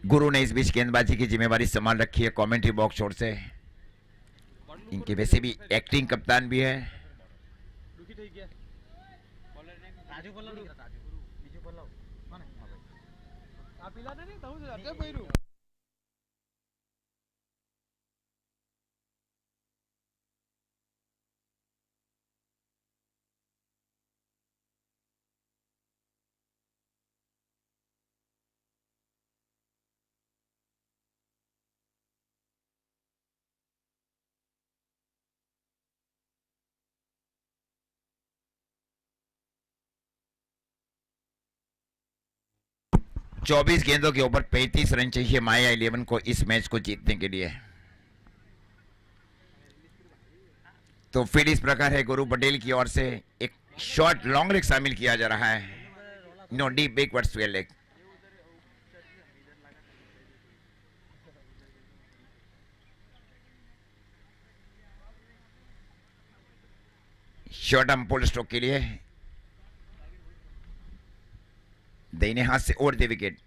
गुरु ने इस बीच गेंदबाजी की जिम्मेवारी संभाल रखी है कमेंट्री बॉक्स छोर से। इनके वैसे भी एक्टिंग कप्तान भी है। राजू बोला नहीं राजू बीजू बोला कौन है? हां भाई आप पिलाने नहीं ताऊ से जाते पैरू। चौबीस गेंदों के ऊपर 35 रन चाहिए माया 11 को इस मैच को जीतने के लिए। तो फिर इस प्रकार है गुरु पटेल की ओर से एक शॉर्ट लॉन्ग लेग शामिल किया जा रहा है। No deep backward square leg. Short arm pull stroke के लिए दाहिने हाथ से ओवर दे विकेट।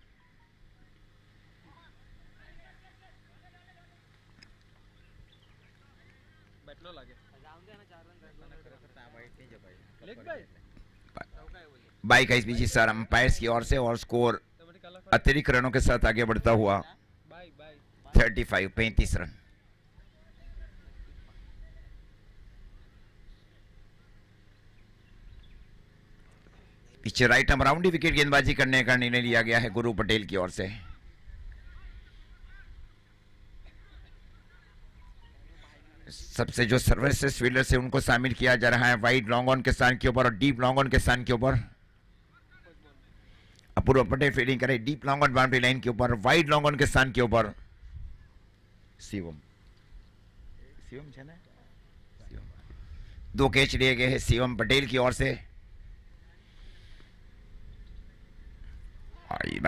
बैठलो लागे जाऊं दे ना 4 रन करता भाई तेज भाई लेग बाय बाई का इस बीच सर अंपायर्स की ओर से और स्कोर अतिरिक्त रनों के साथ आगे बढ़ता हुआ बाय बाय 35 रन। पीछे राइट आर्म राउंडी विकेट गेंदबाजी करने का निर्णय लिया गया है गुरु पटेल की ओर से। सबसे जो सर्वश्रेष्ठ फील्डर से उनको शामिल किया जा रहा है वाइड लॉन्ग ऑन के स्थान के ऊपर और डीप लॉन्ग ऑन के स्थान के ऊपर। अपूर्व पटेल फील्डिंग करे deep long on boundary line के ऊपर, वाइड लॉन्ग ऑन के स्थान के ऊपर शिवम है ना। दो कैच लिए गए हैं शिवम पटेल की ओर से।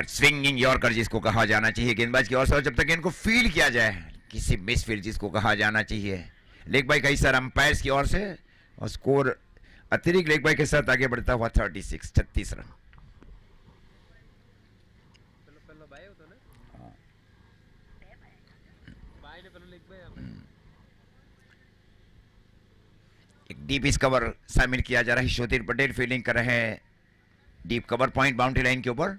स्विंगिंग यॉर्कर जिसको कहा जाना चाहिए गेंदबाज की ओर से, और जब तक इनको फील किया जाए किसी मिस फील्ड जिसको कहा जाना चाहिए। लेग बाई का इशारा अंपायर्स की ओर से और स्कोर अतिरिक्त लेग बाई के साथ आगे बढ़ता हुआ 36 रन। पहले बाय होतो ना बाय ने पहले लेग बाय एक डीप इस कवर शामिल किया जा रहा है। ज्योतिर पटेल फील्डिंग कर रहे हैं deep cover point boundary line के ऊपर।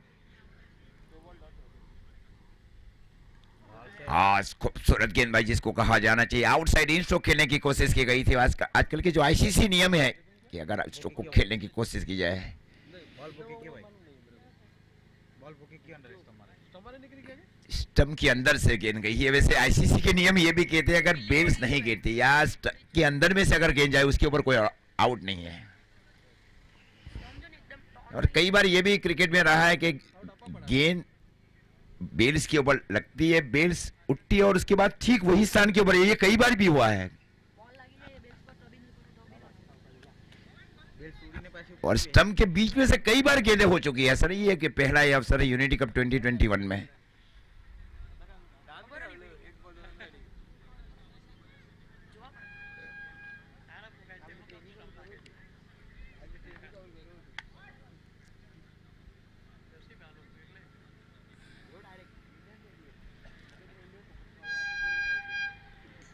आज खूबसूरत गेंदबाजी जिसको कहा जाना चाहिए, आउटसाइड इन स्ट्रोक खेलने की कोशिश की गई थी। आजकल के जो आईसीसी नियम है कि अगर स्ट्रोक को खेलने की कोशिश की जाए, बॉल बुकी की भाई बॉल बुकी की अंडर स्टंप मारा तुम्हारे निकली क्या स्टंप के अंदर से गेंद गई है। वैसे आईसीसी के नियम ये भी कहते हैं अगर बेल्स नहीं गिरती या स्टंप के अंदर में से अगर गेंद जाए उसके ऊपर कोई आउट नहीं है। और कई बार ये भी क्रिकेट में रहा है कि गेंद बेल्स के ऊपर लगती है, बेल्स उठती है और उसके बाद ठीक वही स्थान के ऊपर, ये कई बार भी हुआ है। बेल सूरी ने पैसे और स्टंप के बीच में से कई बार गेंदें हो चुकी है। सर ये है कि पहला ये अवसर है यूनिटी कप 2021 में।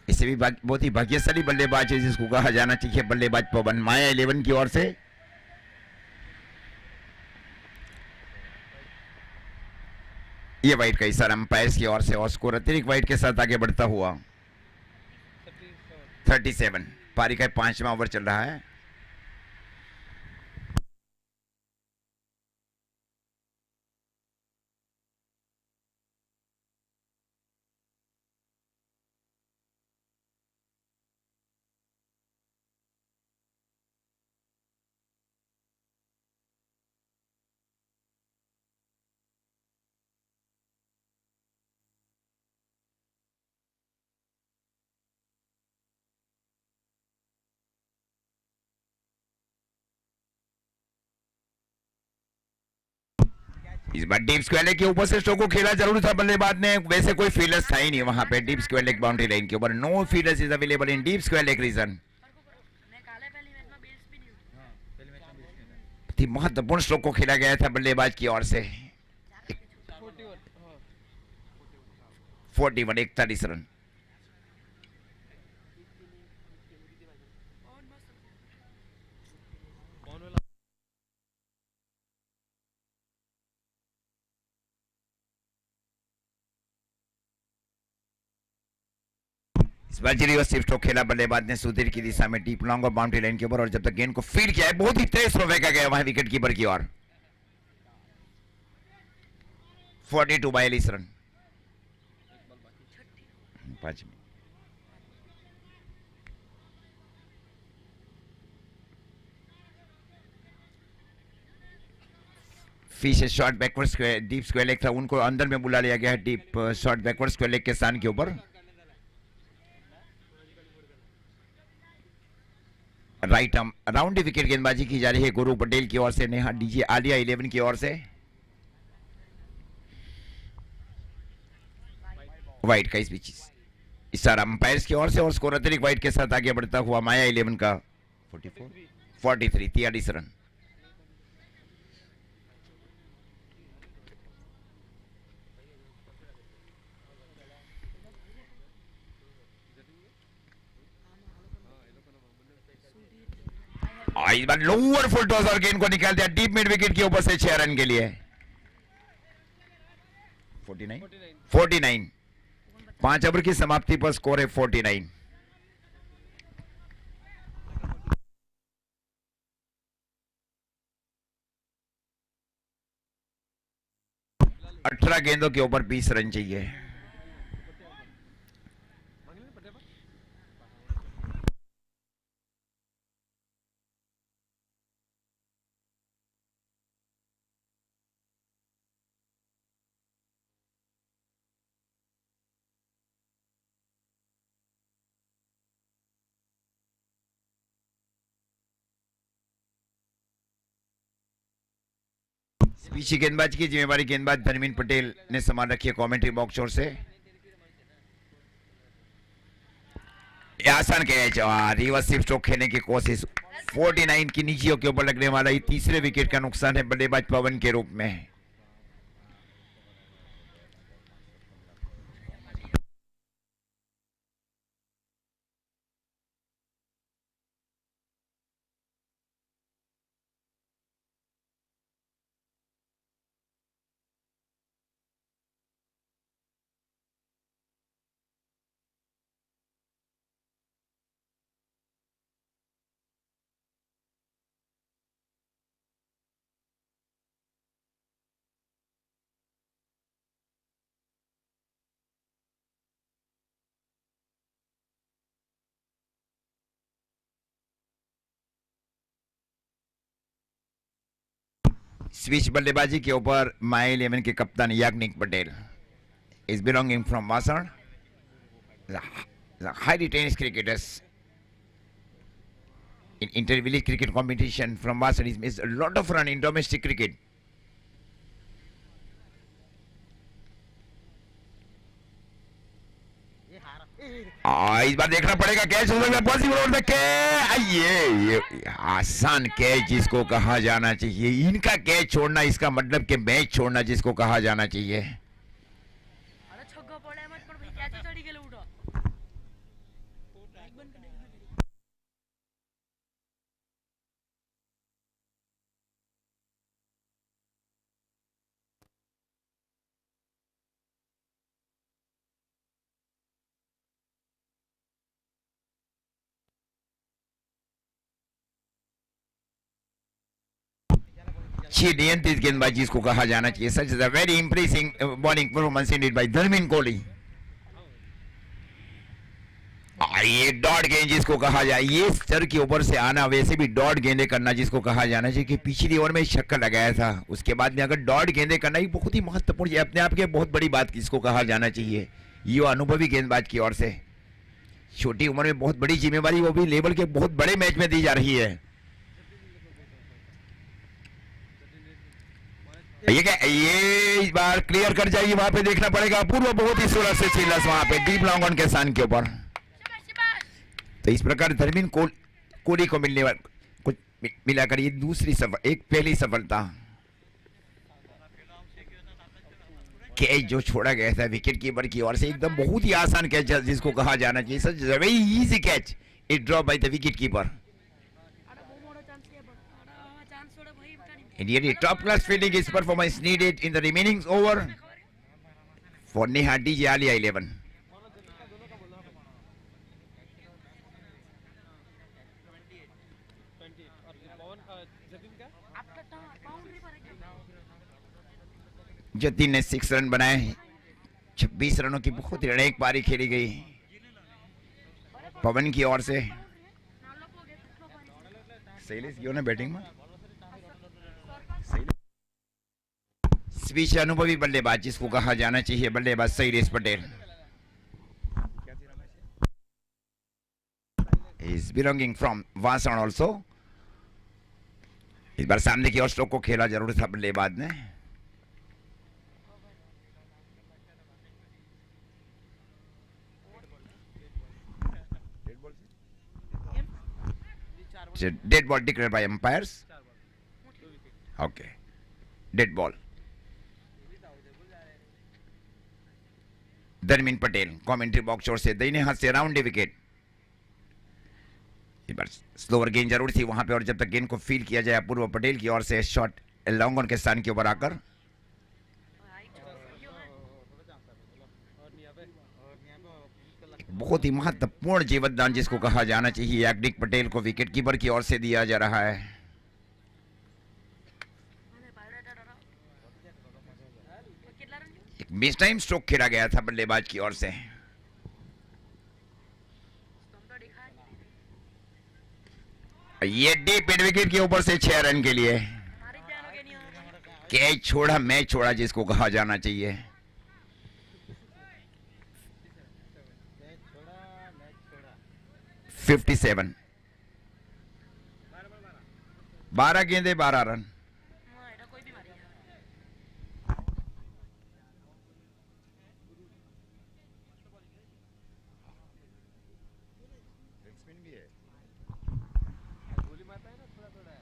इसे भी बहुत ही भाग्यशाली बल्लेबाज है जिसको कहा जाना चाहिए बल्लेबाज पवन। माया 11 की ओर से ये वाइट का इशारा अंपायर्स की ओर से और स्कोर अतिरिक्त वाइट के साथ आगे बढ़ता हुआ 37। पारी का 5वां ओवर चल रहा है। इस बार डीप स्क्वायर लेग के ऊपर से स्ट्रोक को खेला जरूर था बल्लेबाज ने। वैसे कोई फील्डर्स था ही नहीं वहां पे deep square leg boundary line के ऊपर। No fielders is available in deep square leg region. पहले मैच में बेल नहीं था बहुत ही महत्वपूर्ण स्ट्रोक को खेला गया था बल्लेबाज की ओर से। 41 41 रन। इस बार रिवर्स स्ट्रोक खेला बल्लेबाज ने सुधीर की दिशा में डीप लॉन्ग और बाउंड्री लाइन के ऊपर। और जब तक गेंद को फील्ड किया है बहुत ही तेज थ्रो फेंका गया वहां विकेट कीपर की ओर। 42 42 run. 5 minute. Fish short backward square deep square leg था, उनको अंदर में बुला लिया गया है deep short backward square leg के स्थान के ऊपर। राइट आर्म राउंड विकेट गेंदबाजी की जा रही है गुरु पटेल की ओर से, नेहा डीजे आलिया 11 की ओर से। वाइट का इस बीच इशारा अंपायर्स की ओर से और स्कोर अतिरिक्त वाइट के साथ आगे बढ़ता हुआ माया 11 का 44 43 43 रन। इस बार लोअर फुल टॉस और गेंद को निकाल दिया डीप मिड विकेट के ऊपर से 6 रन के लिए। 49 5 ओवर की समाप्ति पर स्कोर है 49। अठारह गेंदों के ऊपर 20 रन चाहिए। पीछे गेंदबाज की जिम्मेवारी गेंदबाज धर्मेंद्र पटेल ने संभाल रखी है कमेंट्री बॉक्स ओर से। आसान कैच और रिवर्स स्ट्रोक खेलने की कोशिश। 49 की नीचियों के ऊपर लगने वाला ये तीसरे विकेट का नुकसान है बल्लेबाज पवन के रूप में। स्विच बल्लेबाजी के ऊपर माई इलेवन के कप्तान Yagnik Patel is belonging from Vasan. The highly trained cricketers in inter-village cricket competition from Vasan is missed a lot of run in domestic cricket. ये हारा इस बार देखना पड़ेगा कैच हो सकता है पॉसिबल ओवर द कैच. ये आसान कैच जिसको कहा जाना चाहिए. इनका कैच छोड़ना इसका मतलब कि मैच छोड़ना जिसको कहा जाना चाहिए. अरे छक्का पड़े मत पण भाई कैच चढ़ी गेले उठो अच्छी नियंत्रित गेंदबाजी इसको कहा जाना चाहिए. Such is a very impressing bowling performance indeed by Dharmendra Kohli. ये डॉट गेंद जिसको कहा जाए, ये स्तर के ऊपर से आना, वैसे भी डॉट गेंदे करना जिसको कहा जाना चाहिए कि पिछली ओवर में छक्का लगाया था, उसके बाद में अगर डॉट गेंदे करना, ये बहुत ही महत्वपूर्ण, ये अपने आप के बहुत बड़ी बात जिसको कहा जाना चाहिए. ये अनुभवी गेंदबाज की ओर से छोटी उम्र में बहुत बड़ी जिम्मेवारी, वो भी लेवल के बहुत बड़े मैच में दी जा रही है. ये क्या, ये इस बार क्लियर कर जाएगी, वहां पे देखना पड़ेगा. पूर्व बहुत ही सूरत से चिल्लस वहां पे डीप लॉन्ग ऑन के स्थान के ऊपर. तो इस प्रकार धर्मेंद्र कोहली को मिलने कुछ मिलाकर ये दूसरी सफल, एक पहली सफलता. कैच जो छोड़ा गया था विकेट कीपर की ओर से, एकदम बहुत ही आसान कैच जिसको कहा जाना चाहिए. Such very easy catch, it drop by the wicket keeper. अरे बहुत मोड़ा चांस है अरे चांस छोड़े भाई उठानी Indeed, top class fielding is performance needed in the remaining over for Neha DJ Alia 11. और पवन जतिन का आपका बाउंड्री पर है जतिन ने 6 रन बनाए. 26 रनों की बहुत ही एक पारी खेली गई पवन की ओर से. नालो को गेट लो पानी शैलेश क्यों ना बैटिंग में. स्विच अनुभवी बल्लेबाज जिसको कहा जाना चाहिए, बल्लेबाज Shailesh Patel is belonging from Vasan also. इस बार सामने की ओर स्ट्रोक को खेला जरूर था बल्लेबाज ने. Dead ball declare by umpires. Okay, dead ball. Dharmendra Patel commentary box ओर से दाहिने हाथ से राउंड विकेट. इस बार स्लोअर गेंद जरूर थी वहां पे, और जब तक गेंद को फील किया जाए अपूर्व पटेल की ओर से शॉट लॉन्ग ऑन के स्थान के ऊपर आकर एक बहुत ही महत्वपूर्ण जीवनदान जिसको कहा जाना चाहिए याग्निक पटेल को विकेट कीपर की ओर से दिया जा रहा है. मैंने बायोडाटा डाला कितना रन एक मिस टाइम स्ट्रोक खेला गया था बल्लेबाज की ओर से. तुम तो दिखा ये डीप मिड विकेट के ऊपर से 6 रन के लिए. हमारी ध्यान हो गया नहीं हो कैच छोड़ा, मैच छोड़ा जिसको कहा जाना चाहिए. मैच छोड़ा मैच छोड़ा 57, 12 गेंदे 12 रन. एटा कोई भी मारी गोली मारता है ना थोड़ा थोड़ा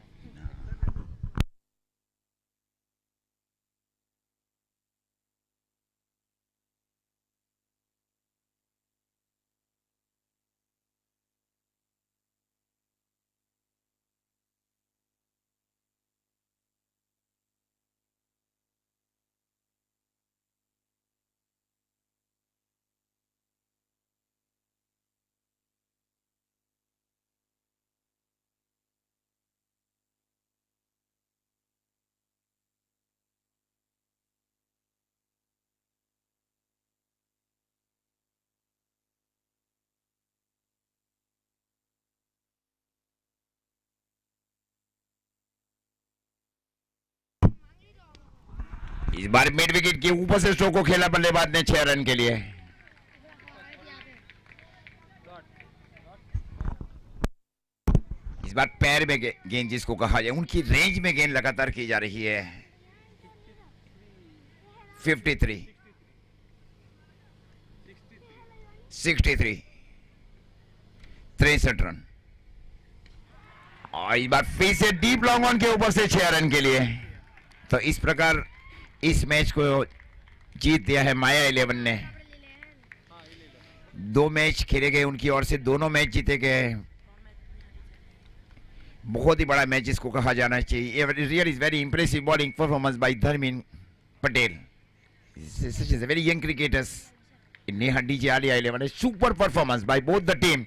इस बार मिड विकेट के ऊपर से स्ट्रोक को खेला बल्लेबाज ने 6 रन के लिए। इस बार पैर में गेंद जिसको कहा जाए, उनकी रेंज में गेंद लगातार की जा रही है। 53 63 63 रन। और इस बार फिर से डीप लॉन्ग ऑन के ऊपर से 6 रन के लिए। तो इस प्रकार इस मैच को जीत दिया है माया 11 ने। 2 मैच खेले गए उनकी ओर से, दोनों मैच जीते गए। बहुत ही बड़ा मैच इसको कहा जाना चाहिए। Real is very impressive bowling performance bye Dharmendra Patel. Such is a very young cricketers in Neha DJ Alia 11. A super performance by both the team.